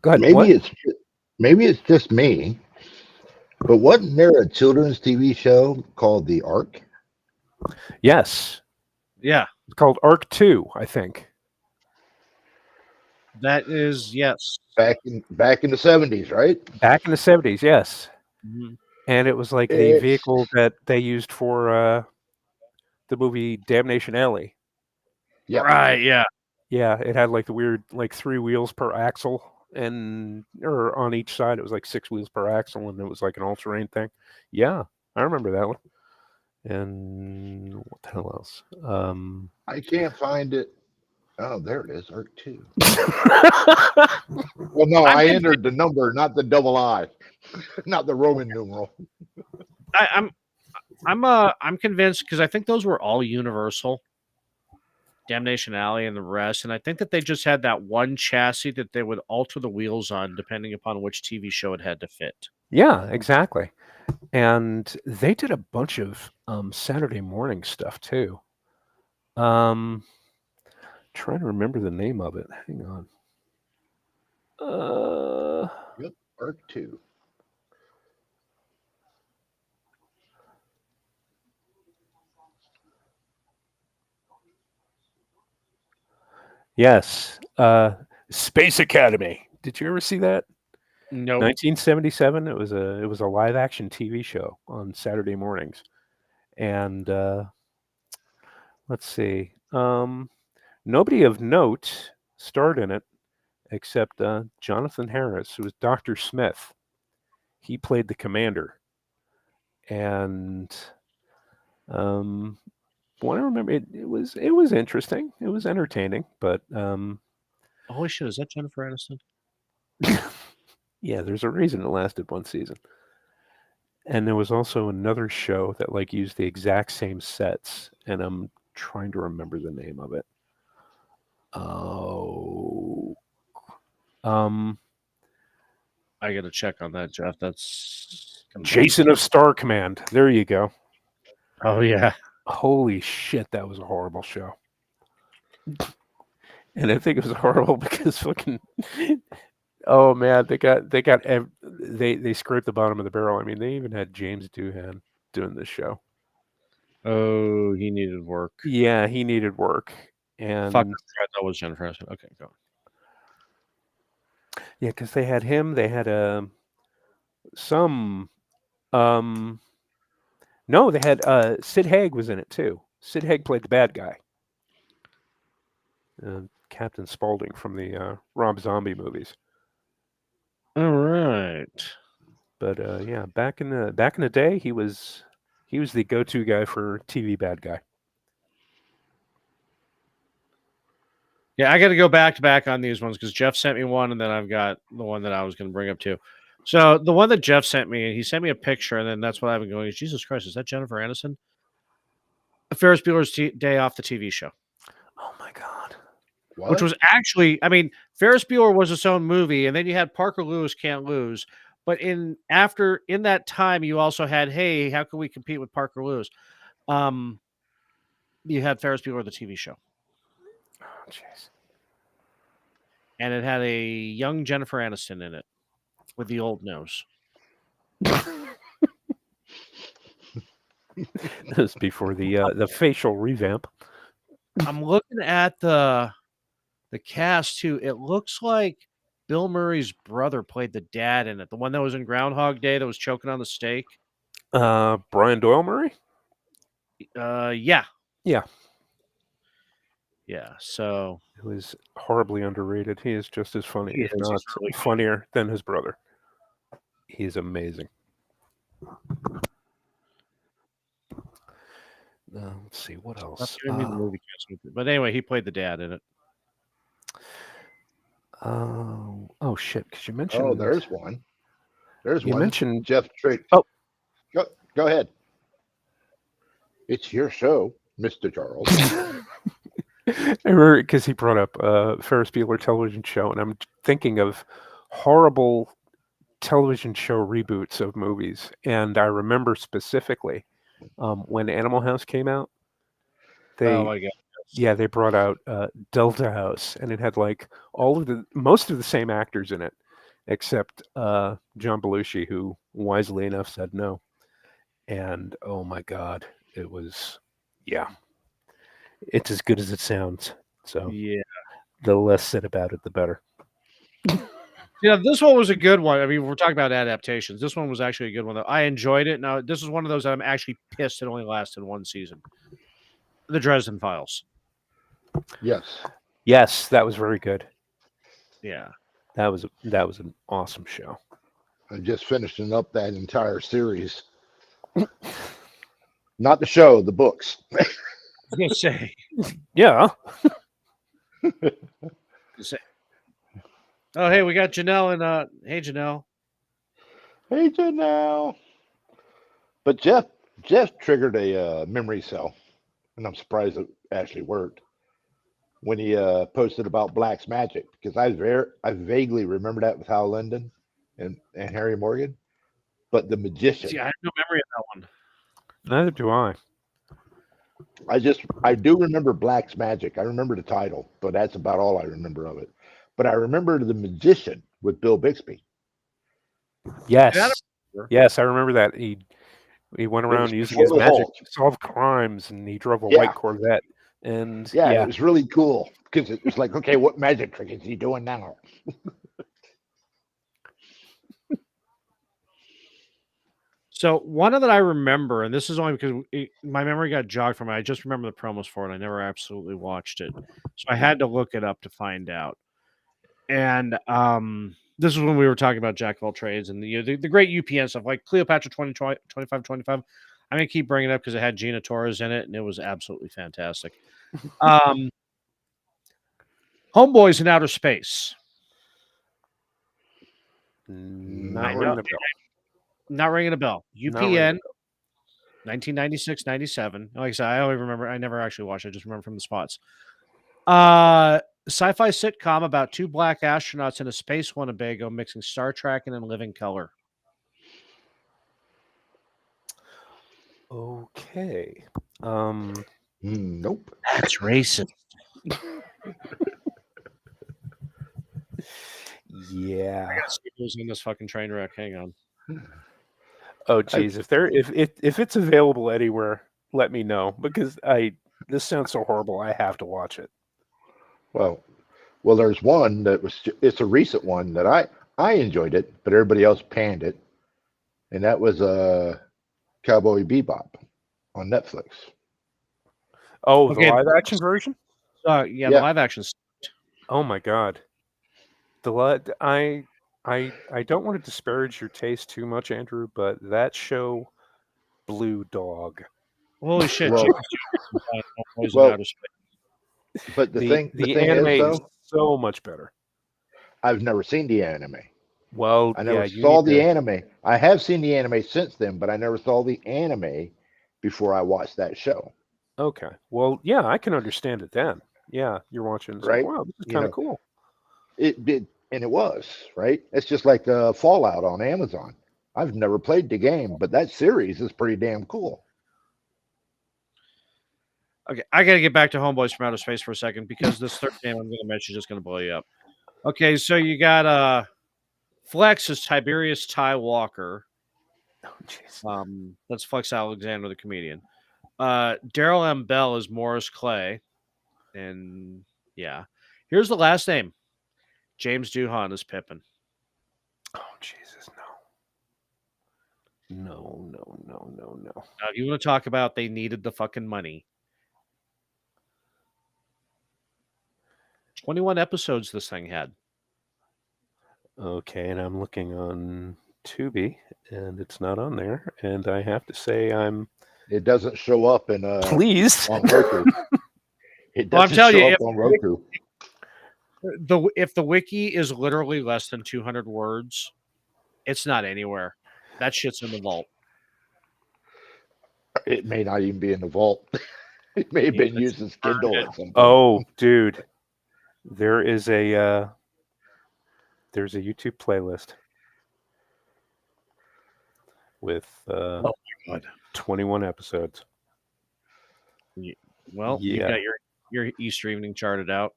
go ahead. Maybe What? it's just me, but wasn't there a children's TV show called The Ark? Yes, Yeah. it's called Arc 2, I think. That is yes. Back in the 70s, right? Back in the 70s, yes. Mhm. And it was like the It's vehicle that they used for the movie Damnation Alley. Yep. Right, yeah. Yeah, it had like the weird like 3 wheels per axle, and or on each side it was like 6 wheels per axle, and it was like an all-terrain thing. Yeah, I remember that one. And what the hell else? I can't find it. Oh, there it is. Arc 2. Well, no, I'm I convinced, entered the number, not the double I, not the Roman numeral. I'm convinced because I think those were all Universal, Damnation Alley, and the rest. And I think that they just had that one chassis that they would alter the wheels on depending upon which TV show it had to fit. Yeah, exactly. And they did a bunch of Saturday morning stuff too. Trying to remember the name of it. Hang on. Yep, Arc 2. Yes. Space Academy. Did you ever see that? Nope. 1977. It was a live action TV show on Saturday mornings, and let's see. Nobody of note starred in it except Jonathan Harris, who was Dr. Smith. He played the commander, and what I remember, it was interesting. It was entertaining, but Holy shit, is that Jennifer Aniston? yeah, there's a reason it lasted one season. And there was also another show that like used the exact same sets, and I'm trying to remember the name of it. Oh, um, I gotta check on that, Jeff. That's Jason of Star Command. There you go. Oh yeah. Holy shit, that was a horrible show. And I think it was horrible because fucking oh man, they scraped the bottom of the barrel. I mean, they even had James Doohan doing this show. Oh, he needed work. Yeah, he needed work, Fuck, and I forgot that was Jennifer Aniston. Okay, go on. Yeah, because they had him. They had some. Um, no, they had Sid Haig was in it too. Sid Haig played the bad guy, Captain Spaulding from the Rob Zombie movies. All right. But yeah, back in the day, he was the go-to guy for TV bad guy. Yeah, I got to go back to back on these ones because Jeff sent me one, and then I've got the one that I was going to bring up too. So the one that Jeff sent me, he sent me a picture, and then that's what I've been going. Jesus Christ, is that Jennifer Aniston? Ferris Bueller's Day Off, the TV show, Oh my God. which What? was actually, I mean, Ferris Bueller was its own movie, and then you had Parker Lewis Can't Lose. But in that time, you also had, hey, how can we compete with Parker Lewis? You had Ferris Bueller the TV show, Oh jeez. and it had a young Jennifer Aniston in it with the old nose. This was before the facial revamp. I'm looking at the cast too. It looks like Bill Murray's brother played the dad in it, the one that was in Groundhog Day that was choking on the steak. Brian Doyle Murray. Yeah, Yeah, yeah. So it was horribly underrated. He is just as funny, he if is. not He's really good. funnier than his brother. He is amazing. Let's see what Not else. giving me the movie cast, but anyway, he played the dad in it. Oh shit! Because you Oh, mentioned there's one. There's you one. mentioned Jeff Trick. Oh. Go ahead. It's your show, Mr. Charles. I remember because he brought up Ferris Bueller television show, and I'm thinking of horrible television show reboots of movies. And I remember specifically when Animal House came out, Oh they my god! they brought out Delta House, and it had like most of the same actors in it, except John Belushi, who wisely enough said no. And oh my god, it was it's as good as it sounds. So Yeah, the less said about it, the better. this one was a good one. I mean, we're talking about adaptations. This one was actually a good one, though. I enjoyed it. Now, this is one of those that I'm actually pissed it only lasted one season. The Dresden Files. Yes. Yes, that was very good. Yeah. That was an awesome show. I'm just finishing up that entire series. Not the show, the books. I was gonna say. Yeah. Oh, hey, we got Janelle and hey Janelle. Hey, now. But Jeff triggered a memory cell, and I'm surprised it actually worked when he posted about Black's Magic because I vaguely remember that with Hal Linden and Harry Morgan, but the magician. See, I have no memory of that one. Neither do I. I do remember Black's Magic. I remember the title, but that's about all I remember of it. But I remember the magician with Bill Bixby. Yes. Yes, I remember that. He went around using his magic to solve crimes, and he drove a white Corvette. And it was really cool because it was like, okay, what magic trick is he doing now? So one of that I remember, and this is only because my memory got jogged from it. I just remember the promos for it. I never absolutely watched it, so I had to look it up to find out. And this is when we were talking about Jack of all trades and the great UPN stuff like Cleopatra 2525. I'm gonna keep bringing it up because it had Gina Torres in it, and it was absolutely fantastic. Homeboys in Outer Space. Not ringing a bell. Not ringing a bell. UPN, 1996, 97. Like I said, I only remember. I never actually watched it. I just remember from the spots. Sci-fi sitcom about two black astronauts in a space Winnebago mixing Star Trek and In Living Color. Okay. Nope. That's racist. Yeah. I gotta see who's in this fucking train wreck. Hang on. Oh geez, if it's available anywhere, let me know because this sounds so horrible. I have to watch it. Well, Well, there's one that it's a recent one that I enjoyed it, but everybody else panned it, and that was Cowboy Bebop on Netflix. Oh, the Okay, live action version? yeah, the Yeah, live action's Oh my god. I don't want to disparage your taste too much, Andrew, but that show blew dog. holy shit. well, James Stewart and Boys in well, Outer Space. but the The thing anime is is though, so much better. I've never seen the anime. Well, I yeah, never you saw need the to. anime. I have seen the anime since then, but I never saw the anime before I watched that show. Okay. Well, yeah, I can understand it then. Yeah, you're watching. It's like, Right? wow, this is You kind of know, cool. it did, and it was right. It's just like Fallout on Amazon. I've never played the game, but that series is pretty damn cool. Okay, I got to get back to Homeboys from Outer Space for a second because this third game I'm going to mention is just going to blow you up. Okay, so you got Flex is Tiberius Ty Walker. Oh, jeez. That's Flex Alexander, the comedian. Daryl M. Bell is Morris Clay. And yeah. Here's the last name. James Doohan is Pippin. Oh, Jesus, no. No, no, no, no, no. Now, if you want to talk about they needed the fucking money. 21 episodes this thing had. Okay, and I'm looking on Tubi, and it's not on there. And I have to say, I'm It doesn't show up in pleased. on Roku. It Well, I'm doesn't telling show you, up on Roku. if the wiki is literally less than 200 words, it's not anywhere. That shit's in the vault. It may not even be in the vault. It may have Yeah, been used as Kindle at some point. Oh, dude, there is there's a YouTube playlist with Oh my god. 21 episodes. Well, you've Yeah. got your Easter evening charted out.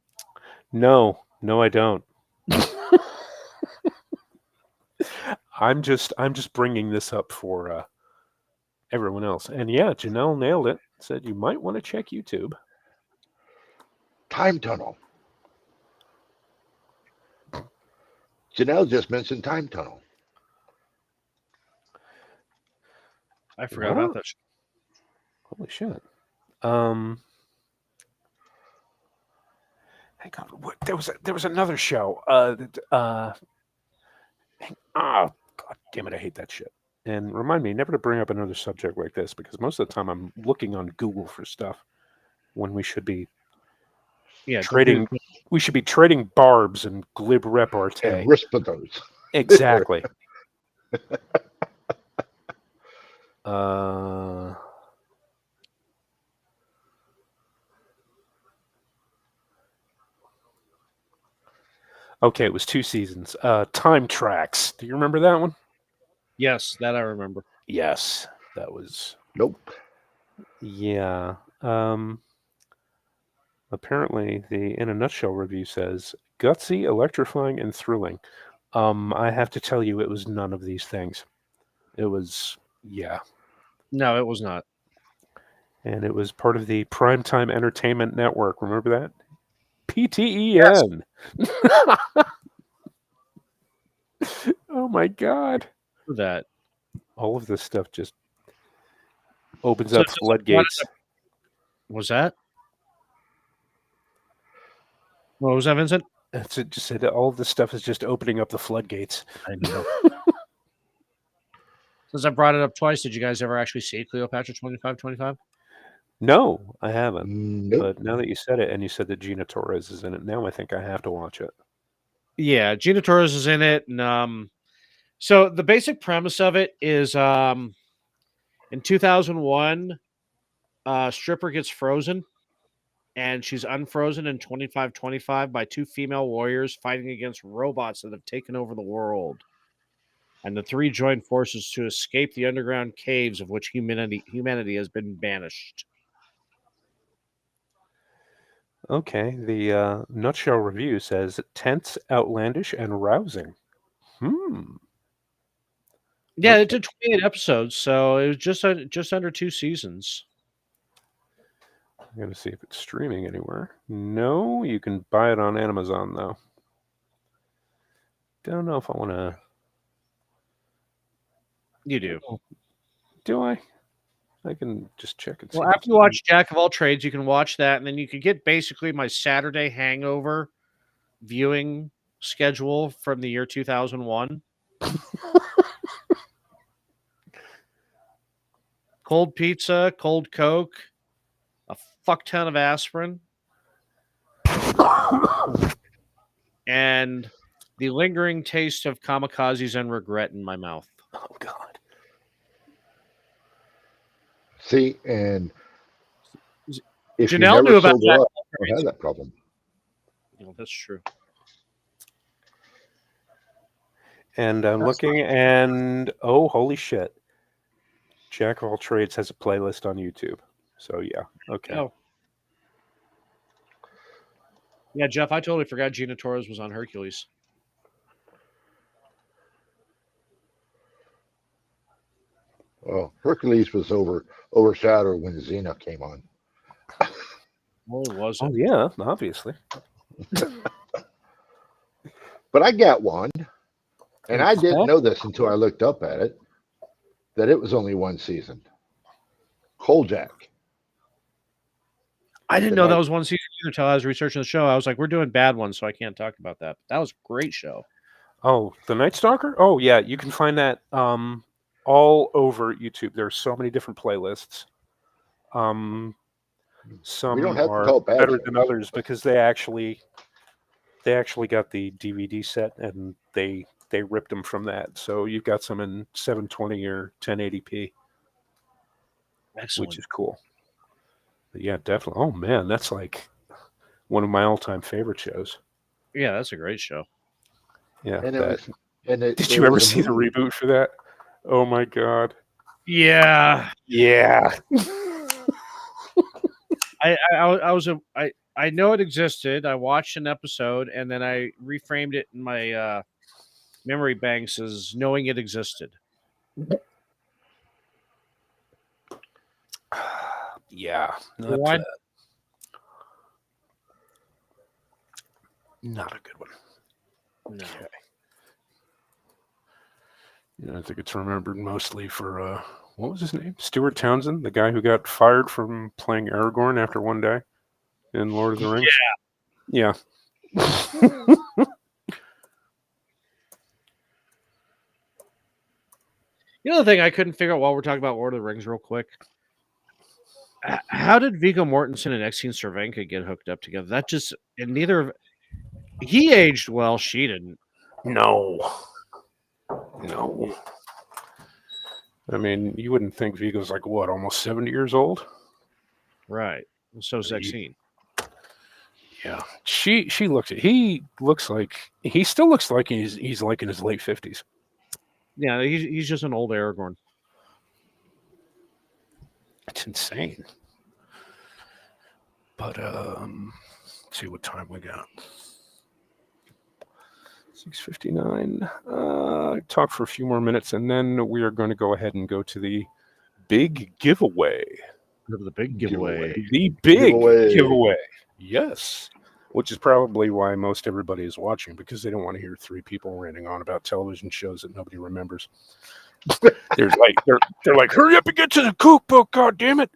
No, I don't. I'm just bringing this up for everyone else. And yeah, Janelle nailed it. Said you might want to check YouTube. Time Tunnel. Janelle just mentioned Time Tunnel. I forgot about that. Holy shit. Hang on. What, there was another show. God damn it, I hate that shit. And remind me never to bring up another subject like this because most of the time I'm looking on Google for stuff when we should be trading. We should be trading barbs and glib repartee. And Risperdals. Exactly. Okay, it was 2 seasons. Time Tracks. Do you remember that one? Yes, that I remember. Yes, that was. Nope. Yeah. Apparently, the In a Nutshell review says gutsy, electrifying, and thrilling. I have to tell you, it was none of these things. It was, yeah. No, it was not. And it was part of the Primetime Entertainment Network. Remember that? PTEN. Yes. Oh my God. That. All of this stuff just opens up floodgates. Was that? What was that, Vincent? That's it. Just said all of this stuff is just opening up the floodgates. I know. Since I brought it up twice, did you guys ever actually see Cleopatra 2525? No, I haven't. Nope. But now that you said it, and you said that Gina Torres is in it, now I think I have to watch it. Yeah, Gina Torres is in it, and so the basic premise of it is in 2001, stripper gets frozen, and she's unfrozen in 2525 by two female warriors fighting against robots that have taken over the world. And the three join forces to escape the underground caves of which humanity has been banished. Okay, the Nutshell review says tense, outlandish, and rousing. Yeah, Okay. it did 28 episodes, so it was just under 2 seasons. I'm going to see if it's streaming anywhere. No, you can buy it on Amazon, though. Don't know if I want to... You do. Do I? I can just check and see. Well, after you watch Jack of All Trades, you can watch that, and then you can get basically my Saturday hangover viewing schedule from the year 2001. Cold pizza, cold Coke, a fuck ton of aspirin, and the lingering taste of kamikazes and regret in my mouth. Oh, God. See, and if Janelle you knew never about sober that. up, you don't have that problem. Well, that's true. And I'm looking, and oh, holy shit. Jack of All Trades has a playlist on YouTube. So, yeah. Okay. Oh. Yeah, Jeff, I totally forgot Gina Torres was on Hercules. Well, Hercules was overshadowed when Xena came on. Well, it was. Oh, yeah, obviously. But I got one, and I didn't know this until I looked up at it, that it was only one season. Kojak. I didn't know that was one season either until I was researching the show. I was like, we're doing bad ones, so I can't talk about that. But that was a great show. Oh, The Night Stalker? Oh, yeah, you can find that all over YouTube. There are so many different playlists. Some are better than others because they actually got the DVD set and they ripped them from that. So you've got some in 720 or 1080p. Excellent. Which is cool. But yeah, definitely. Oh man, that's like one of my all-time favorite shows. Yeah, that's a great show. Yeah. Did you ever see the reboot for that? Oh my god. Yeah. Yeah. I know it existed. I watched an episode and then I reframed it in my memory banks as knowing it existed. Yeah. Not a good one. No. Okay. Yeah, I think it's remembered mostly for what was his name? Stuart Townsend, the guy who got fired from playing Aragorn after one day in Lord of the Rings. Yeah. You know the thing I couldn't figure out while we're talking about Lord of the Rings real quick? How did Viggo Mortensen and Exene Cervenka get hooked up together? That just and neither of he aged well, she didn't. No. I mean, you wouldn't think Viggo's like what, almost 70 ye's old? Right. So's Exene. Yeah. He still looks like he's like in his late 50s. Yeah, he's just an old Aragorn. It's insane. But let's see what time we got. 6:59. Talk for a few more minutes, and then we are going to go ahead and go to the big giveaway. The big giveaway. The big giveaway. Yes. Which is probably why most everybody is watching, because they don't want to hear three people ranting on about television shows that nobody remembers. They're like, hurry up and get to the cookbook, god damn it.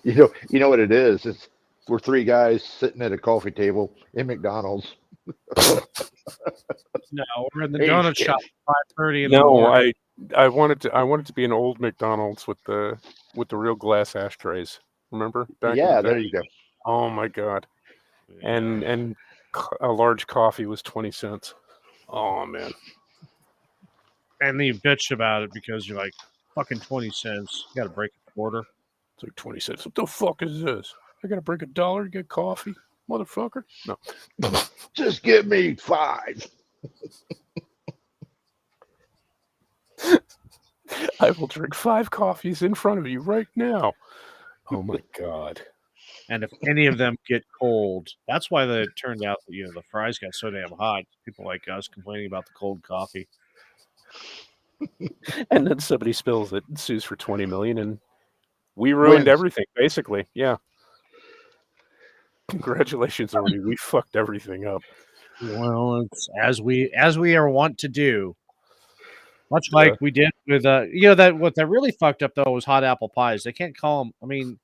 You know what it is? We're three guys sitting at a coffee table in McDonald's. No, we're in the donut shop at 5:30 in the morning. I wanted to be an old McDonald's with the real glass ashtrays. Remember? There you go. Oh my god. And a large coffee was 20 cents. Oh man. And then you bitched about it because you're like, fucking 20 cents. You gotta break a quarter. It's like 20 cents. What the fuck is this? I gotta break $1 to get coffee? Motherfucker. No. Just give me 5. I will drink 5 coffees in front of you right now. Oh my god. And if any of them get cold, that's why it turned out that the fries got so damn hot. People like us complaining about the cold coffee. And then somebody spills it and sues for $20 million, and we ruined everything, basically. Yeah. Congratulations, Arnie. We fucked everything up. Well, it's as we are wont to do. Much like we did with that what that really fucked up though was hot apple pies. They can't call them. I mean,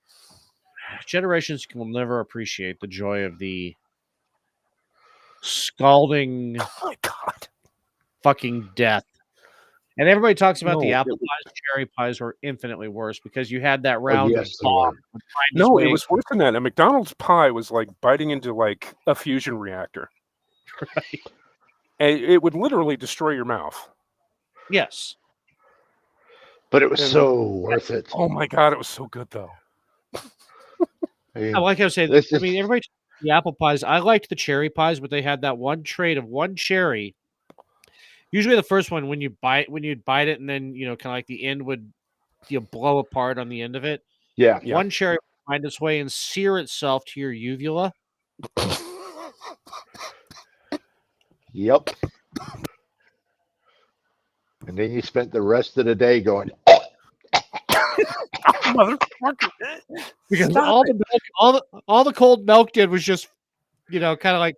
generations will never appreciate the joy of the scalding Oh my god. fucking death. And everybody talks about the No, apple pies, cherry pies were infinitely worse because you had that Oh, round yes, of they were. bomb would find its No, way. it was worse than that. A McDonald's pie was like biting into like a fusion reactor. Right. And it would literally destroy your mouth. Yes. But it was And- so worth it. Oh my god, it was so good though. Like I was saying, This I is- mean, everybody talks about the apple pies. I liked the cherry pies, but they had that one trait of one cherry. Usually, the first one when you'd bite it, and then kind of like the end would blow apart on the end of it. Yeah. One cherry would find its way and sear itself to your uvula. Yep. And then you spent the rest of the day going, Motherfucker. Because Stop all it. the milk, all the cold milk did was just, kind of like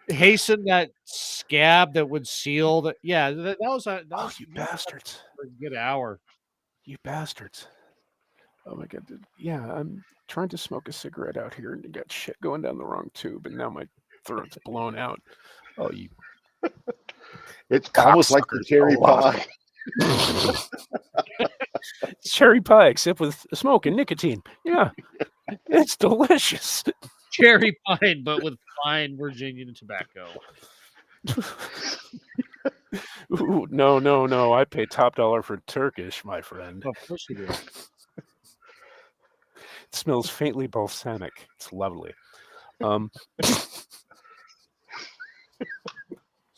hasten that scab that would seal that. Yeah, that was a Oh, you bastards. a good hour. You bastards. Oh my god. Yeah, I'm trying to smoke a cigarette out here and you got shit going down the wrong tube and now my throat's blown out. Oh, you it's almost like the cocksuckers. cherry Oh, wow. pie. It's cherry pie except with smoke and nicotine. Yeah. It's delicious. Cherry pie, but with fine Virginian tobacco. Ooh, no. I pay top dollar for Turkish, my friend. Of course you do. It smells faintly balsamic. It's lovely.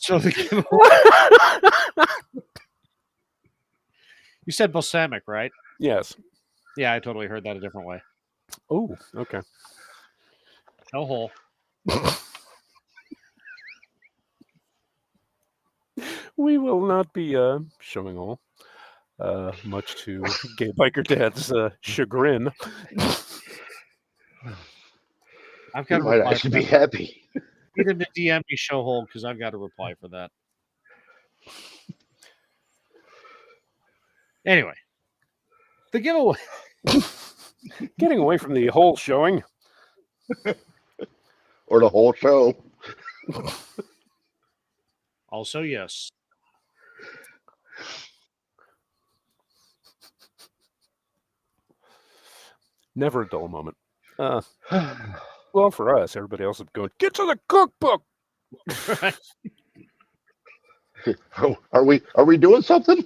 So the you said balsamic, right? Yes. Yeah, I totally heard that a different way. Oh, okay. No hole. We will not be showing all, much to Gay Biker Dad's chagrin. I've You got to might reply. actually be happy. Get him to DM me show hole because I've got to reply for that. Anyway, the giveaway. Getting away from the whole showing. Or the whole show. Also, yes. Never a dull moment. Well, for us, everybody else is going, get to the cookbook. Are we doing something?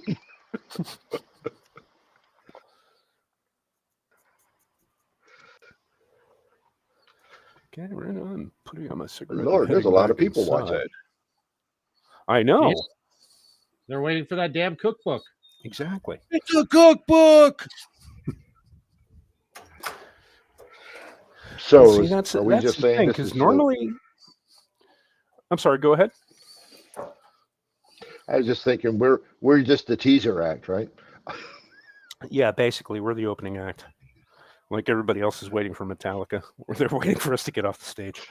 Okay, right on. I'm putting on my cigarette. Lord, and there's a heading lot of back people watching. inside. I know. Yes. They're waiting for that damn cookbook. Exactly. It's a cookbook. So See, that's are we just the saying thing, this because is normally... I'm sorry, go ahead. I was just thinking we're just the teaser act, right? Yeah, basically, we're the opening act. Like everybody else is waiting for Metallica, or they're waiting for us to get off the stage.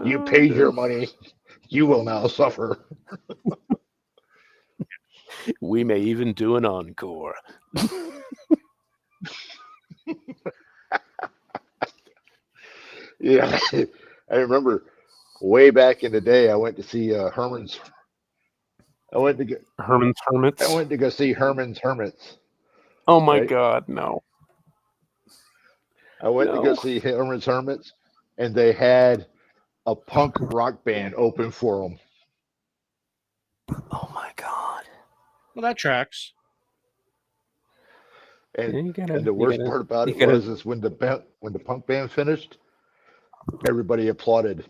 You paid your money. You will now suffer. We may even do an encore. Yeah, I remember way back in the day. I went to see Herman's. I went to Herman's Hermits. I went to go see Herman's Hermits. Oh my right? God, no. I went to go see Herman's Hermits, and they had a punk rock band open for them. Oh my God. Well, that tracks. And the worst part about it was when the punk band finished, everybody applauded.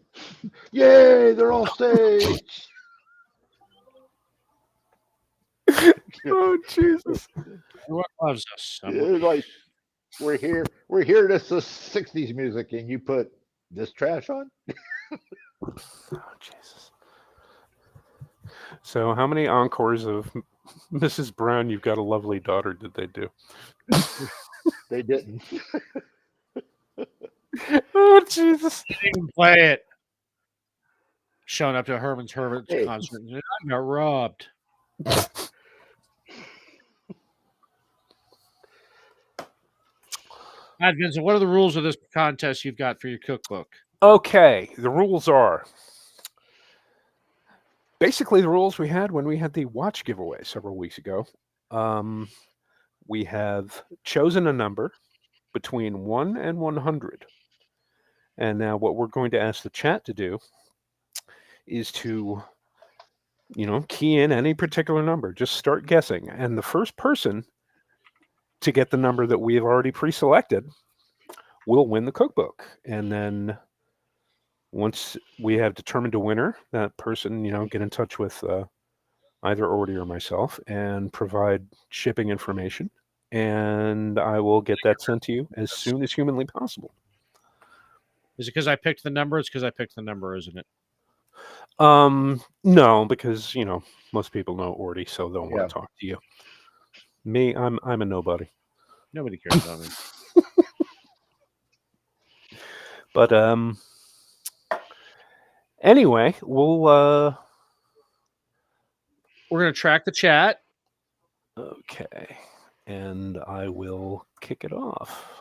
Yay, they're on stage. Oh Jesus. What loves us? It was like we're here this is 60s music and you put this trash on? Oh Jesus. So how many encores of Mrs. Brown, you've got a lovely daughter. Did they do? They didn't. Oh Jesus! Didn't even play it. Showing up to Herman's Hey. concert. I got robbed. All right, Vincent, what are the rules of this contest you've got for your cookbook? Okay, the rules are basically the rules we had when we had the watch giveaway several weeks ago. We have chosen a number between 1 and 100. And now what we're going to ask the chat to do is to, key in any particular number. Just start guessing. And the first person to get the number that we have already pre-selected will win the cookbook. And then once we have determined a winner, that person, get in touch with either Ordy or myself and provide shipping information. And I will get that sent to you as soon as humanly possible. Is it because I picked the number? It's because I picked the number, isn't it? No, because most people know Ordy, so they'll want Yeah. to talk to you. Me, I'm a nobody. Nobody cares about me. But anyway, we're gonna track the chat. Okay, and I will kick it off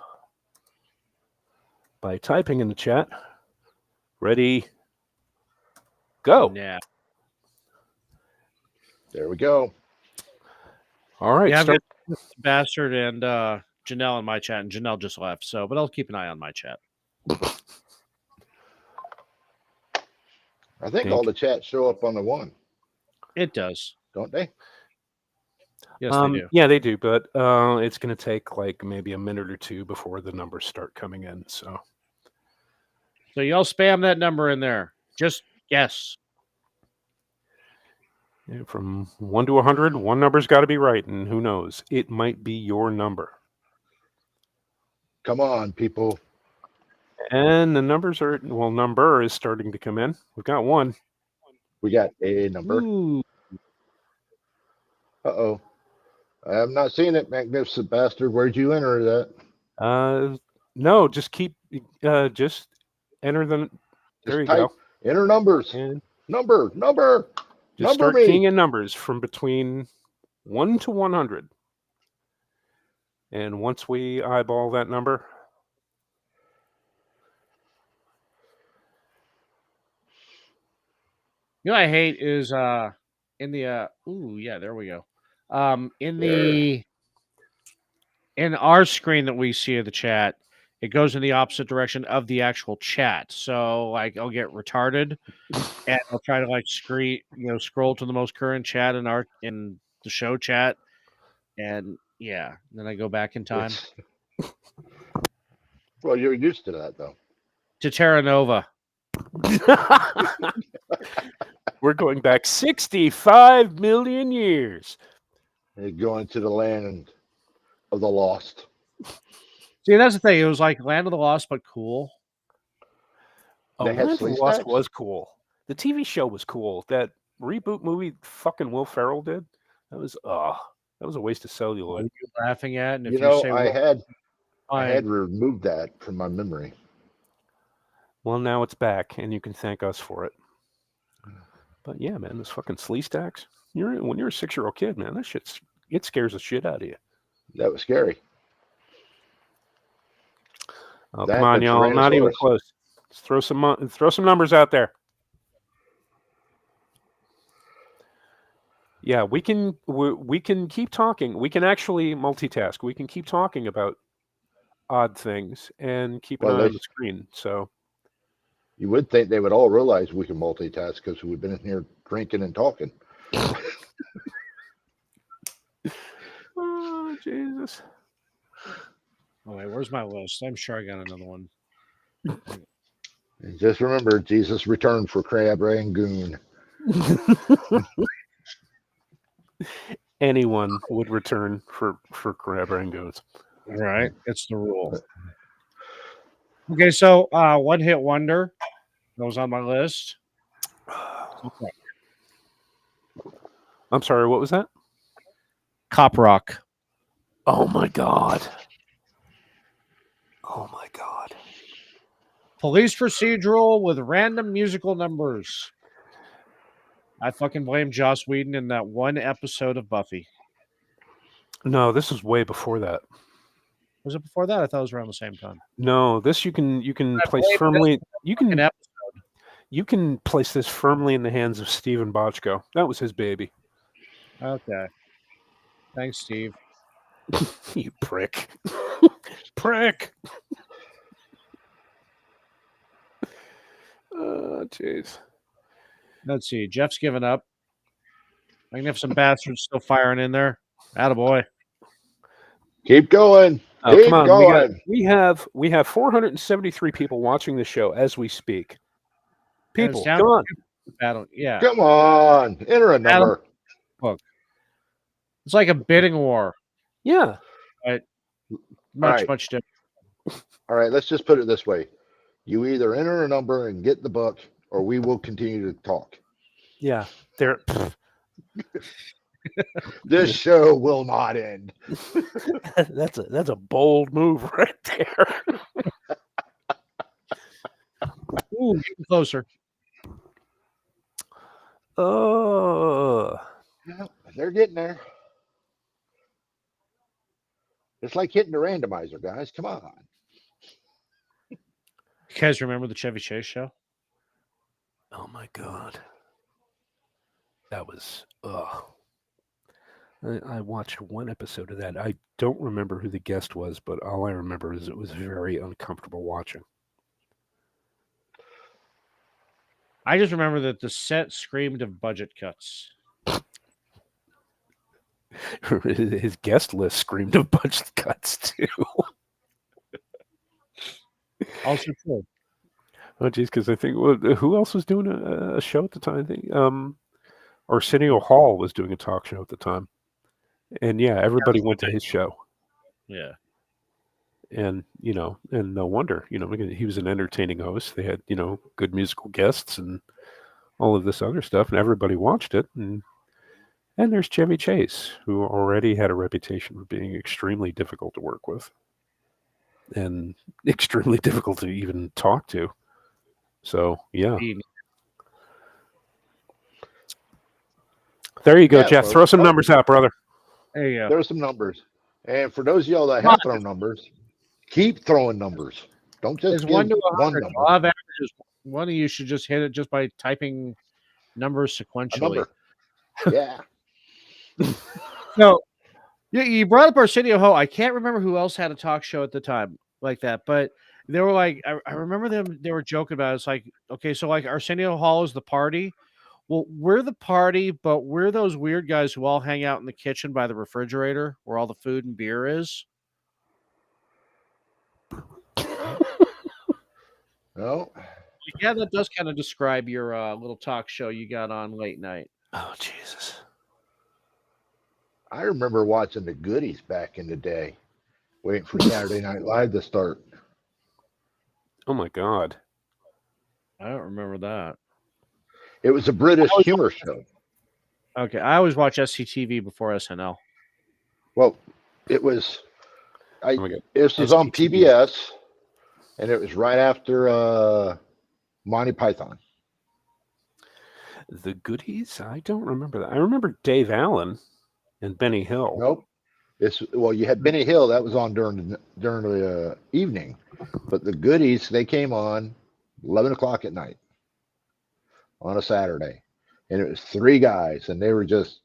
by typing in the chat. Ready? Go. Yeah. There we go. All right. Yeah, Bastard and Janelle in my chat, and Janelle just left. So, but I'll keep an eye on my chat. I think all the chats show up on the one. It does, don't they? Yes, they do. Yeah, they do, but it's going to take like maybe a minute or two before the numbers start coming in. So y'all spam that number in there. Just guess. Yeah, from 1 to 100, one number's got to be right, and who knows? It might be your number. Come on, people. And the number is starting to come in. We've got one. We got a number. Ooh. Uh-oh. I have not seen it, magnificent bastard. Where'd you enter that? No, just keep, just enter them. There you go. Enter numbers. And number. Just start keying in numbers from between 1 to 100. And once we eyeball that number, what I hate is in the there we go. In our screen that we see of the chat, it goes in the opposite direction of the actual chat. So like I'll get retarded and I'll try to like scroll to the most current chat in the show chat. And then I go back in time. Well, you're used to that though. To Terra Nova. We're going back 65 million years. You're going to the land of the lost. See, that's the thing. It was like Land of the Lost, but cool. Land of the Lost was cool. The TV show was cool. That reboot movie fucking Will Ferrell did, that was a waste of celluloid. What are you laughing at? And if I had removed that from my memory. Well, now it's back, and you can thank us for it. But yeah, man, this fucking Slee Stacks. When you're a 6-year-old kid, man, that it scares the shit out of you. That was scary. Oh, come on, y'all! Not even close. Let's throw some numbers out there. Yeah, we can keep talking. We can actually multitask. We can keep talking about odd things and keep an eye on the screen. So you would think they would all realize we can multitask because we've been in here drinking and talking. Oh, Jesus. Oh, wait, where's my list? I'm sure I got another one. And just remember, Jesus returned for Crab Rangoon. Anyone would return for Crab Rangoons. Right. It's the rule. Okay, so One Hit Wonder goes on my list. I'm sorry, what was that? Cop Rock. Oh my god. Oh my god. Police procedural with random musical numbers. I fucking blame Joss Whedon in that one episode of Buffy. No, this is way before that. Was it before that? I thought it was around the same time. No, this you can I place blame firmly. Fucking episode. You can place this firmly in the hands of Steven Bochco. That was his baby. Okay. Thanks, Steve. You prick. Prick. Jeez. Let's see. Jeff's given up. Magnificent Bastard's still firing in there. Attaboy. Keep going. Oh, Keep come on. going. We have 473 people watching the show as we speak. And it's People, down come on. Battle. Yeah. Come on. Enter a number. It's like a bidding war. Yeah. Much right. different. All right, let's just put it this way. You either enter a number and get the book, or we will continue to talk. Yeah. There. This show will not end. That's a bold move right there. Ooh, getting closer. Oh. Yeah, they're getting there. It's like hitting the randomizer, guys. Come on. You guys remember the Chevy Chase show? Oh my god. That was I watched one episode of that. I don't remember who the guest was, but all I remember is it was very uncomfortable watching. I just remember that the set screamed of budget cuts. His guest list screamed of budget cuts too. Also true. Oh geez, because I think who else was doing a show at the time? I think Arsenio Hall was doing a talk show at the time, and yeah, everybody went to his show. Yeah, and and no wonder, he was an entertaining host. They had good musical guests and all of this other stuff, and everybody watched it. And there's Chevy Chase, who already had a reputation for being extremely difficult to work with, and extremely difficult to even talk to. So yeah. There you go, Jeff. Throw some numbers out, brother. There you go. There's some numbers. And for those of y'all that have thrown numbers, keep throwing numbers. Don't just give 1 to 100. number. Law of averages. One of you should just hit it just by typing numbers sequentially. Number. Yeah. No, you brought up Arsenio Hall. I can't remember who else had a talk show at the time like that, but they were like, I remember them. They were joking about it. It's like, okay, so like Arsenio Hall is the party. Well, we're the party, but we're those weird guys who all hang out in the kitchen by the refrigerator where all the food and beer is. No. Yeah, that does kind of describe your little talk show you got on late night. Oh, Jesus. I remember watching the Goodies back in the day, waiting for Saturday Night Live to start. Oh, my God. I don't remember that. It was a British humor show. Okay, I always watch SCTV before SNL. Well, it was. God. This was on PBS, and it was right after Monty Python. The Goodies? I don't remember that. I remember Dave Allen and Benny Hill. Nope. You had Benny Hill. That was on during the evening, but the Goodies, they came on 11 o'clock at night on a Saturday, and it was three guys, and they were just,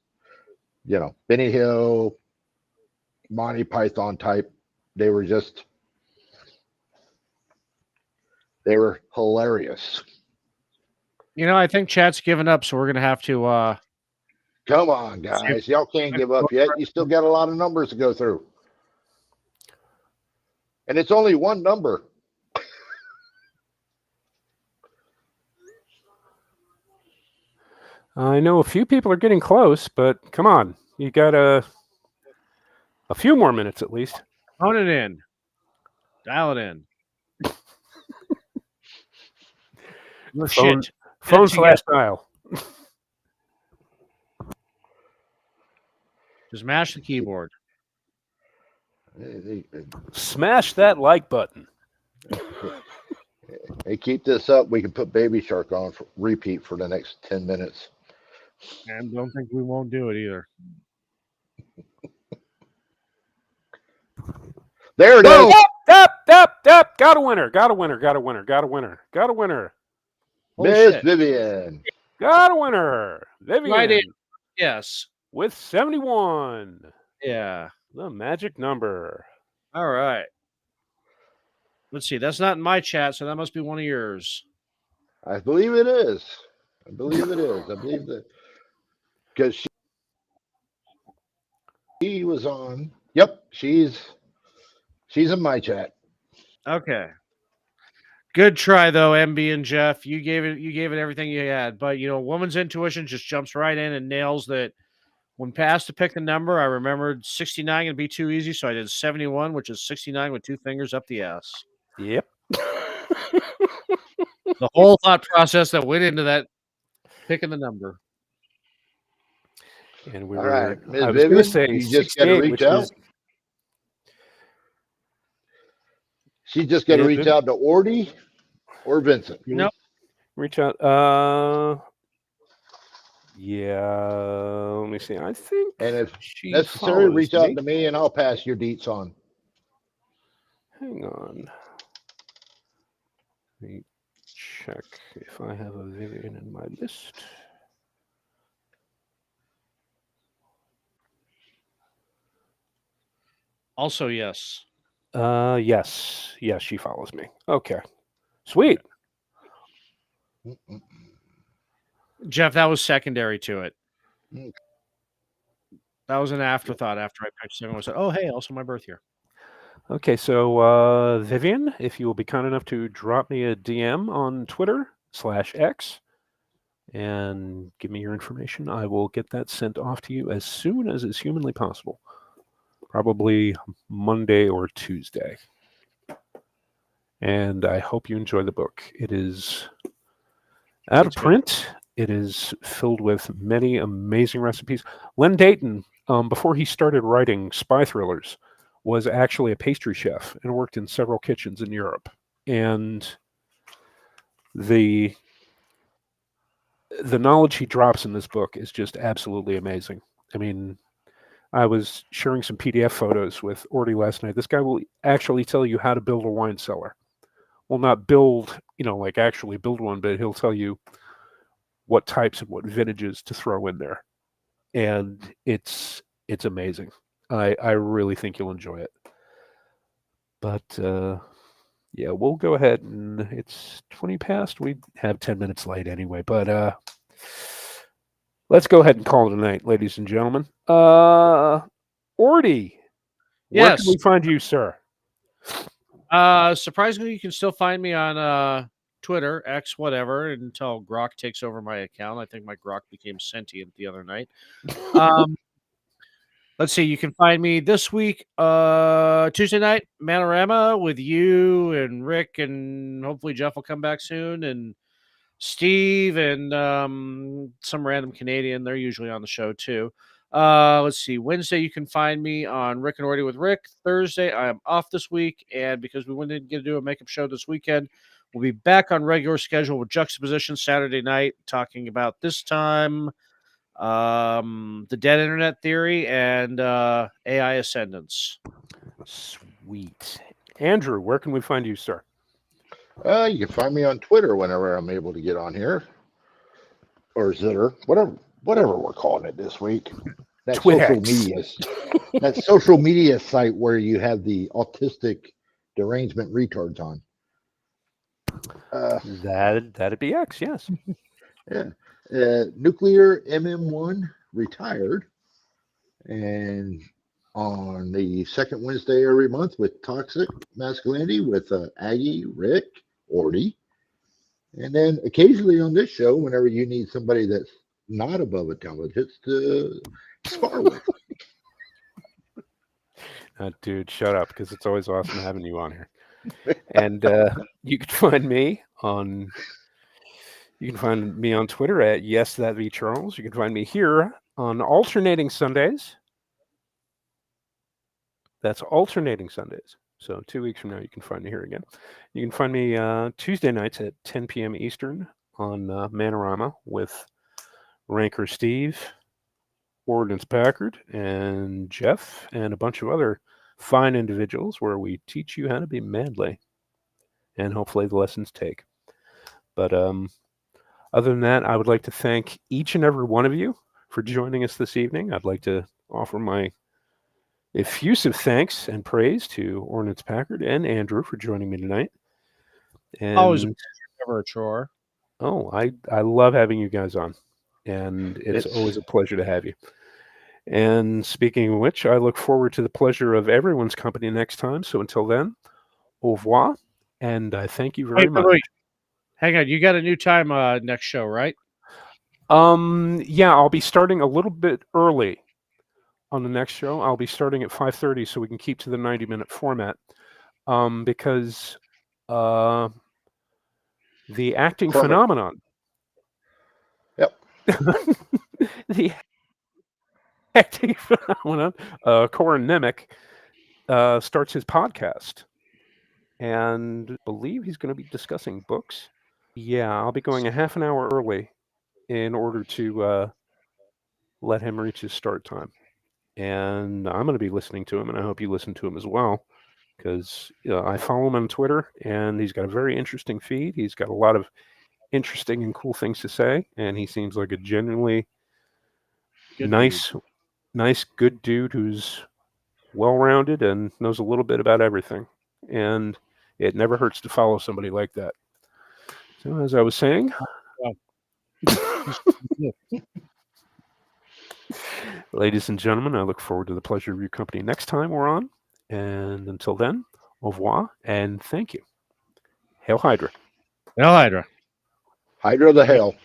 Benny Hill, Monty Python type. They were hilarious. I think chat's given up, so we're gonna have to. Come on, guys. Y'all can't give up yet. You still got a lot of numbers to go through. And it's only one number. I know a few people are getting close, but come on. You got a few more minutes at least. Phone it in. Dial it in. Phone/dial. Just mash the keyboard. Smash that like button. Hey, keep this up. We can put Baby Shark on for repeat for the next 10 minutes. And don't think we won't do it either. There it is. Up. Got a winner. Holy Miss shit. Vivian. Got a winner. Vivian. Right in. Yes. With 71. Yeah. The magic number. All right. Let's see. That's not in my chat, so that must be one of yours. I believe it is. I believe that because she was on. Yep, she's in my chat. Okay. Good try though, MB and Jeff. You gave it everything you had. But woman's intuition just jumps right in and nails that. When passed to pick the number, I remembered 69 would be too easy, so I did 71, which is 69 with 2 fingers up the ass. Yep. The whole thought process that went into that picking the number. And we All were. right, Ms. I was going to say you just got to 68, reach which out. is. She just got to reach out to Ordy or Vincent. Nope. Reach out. Yeah. Let me see. I think. And if she necessary, follows reach out me. to me and I'll pass your deets on. Hang on. Let me check if I have a Vivian in my list. Also, yes. Yes. Yes, she follows me. Okay. Sweet. Jeff, that was secondary to it. Mm. That was an afterthought after I picked 7. I said, oh, hey, also my birth year. Okay, so Vivian, if you will be kind enough to drop me a DM on Twitter/X and give me your information, I will get that sent off to you as soon as is humanly possible. Probably Monday or Tuesday. And I hope you enjoy the book. It is out of print. It is filled with many amazing recipes. Len Dayton, before he started writing spy thrillers, was actually a pastry chef and worked in several kitchens in Europe. And the knowledge he drops in this book is just absolutely amazing. I mean, I was sharing some PDF photos with Ordy last night. This guy will actually tell you how to build a wine cellar. Well, not build, like actually build one, but he'll tell you what types and what vintages to throw in there. And it's amazing. I really think you'll enjoy it. But yeah, we'll go ahead and it's 20 past. We have 10 minutes late anyway, but let's go ahead and call it a night, ladies and gentlemen. Ordy, where can we find you, sir? Surprisingly, you can still find me on Twitter, X, whatever, until Grok takes over my account. I think my Grok became sentient the other night. Let's see. You can find me this week, Tuesday night, Manorama with you and Rick, and hopefully Jeff will come back soon, and Steve and some random Canadian. They're usually on the show too. Let's see. Wednesday, you can find me on Rick and Ordy with Rick. Thursday, I am off this week, and because we didn't get to do a makeup show this weekend, we'll be back on regular schedule with Juxtaposition Saturday night, talking about this time the dead internet theory and AI ascendance. Sweet. Andrew, where can we find you, sir? You can find me on Twitter whenever I'm able to get on here, or Zitter, whatever we're calling it this week. That social media site where you have the autistic derangement retards on. That'd be X, yes. Yeah. Nuclear MM1 retired, and on the second Wednesday every month with Toxic Masculinity with Aggie, Rick, Ordy, and then occasionally on this show whenever you need somebody that's not above intelligence to spar with. Dude, shut up, because it's always awesome having you on here. And you can find me on Twitter at YesThatVCharles. You can find me here on alternating Sundays That's alternating Sundays. So 2 weeks from now, you can find me here again. You can find me Tuesday nights at 10 p.m. Eastern on Manorama with Ranker Steve, Ordnance Packard, and Jeff, and a bunch of other fine individuals where we teach you how to be manly. And hopefully the lessons take. But other than that, I would like to thank each and every one of you for joining us this evening. I'd like to offer my effusive thanks and praise to Ordnance Packard and Andrew for joining me tonight. And Always never a chore. oh, I love having you guys on, and it's always a pleasure to have you. And speaking of which, I look forward to the pleasure of everyone's company next time. So until then, au revoir, and I thank you very much. Wait. Hang on, you got a new time next show, right? Yeah, I'll be starting a little bit early on the next show. I'll be starting at 5:30 so we can keep to the 90-minute format. Because the acting phenomenon. Yep. The acting phenomenon, Corin Nemec, starts his podcast. And I believe he's going to be discussing books. Yeah, I'll be going a half an hour early in order to let him reach his start time. And I'm going to be listening to him, and I hope you listen to him as well, because I follow him on Twitter, and he's got a very interesting feed. He's got a lot of interesting and cool things to say, and he seems like a genuinely nice, good dude who's well-rounded and knows a little bit about everything. And it never hurts to follow somebody like that. So as I was saying, ladies and gentlemen, I look forward to the pleasure of your company next time we're on. And until then, au revoir and thank you. Hail Hydra. Hail Hydra. Hydra the hell.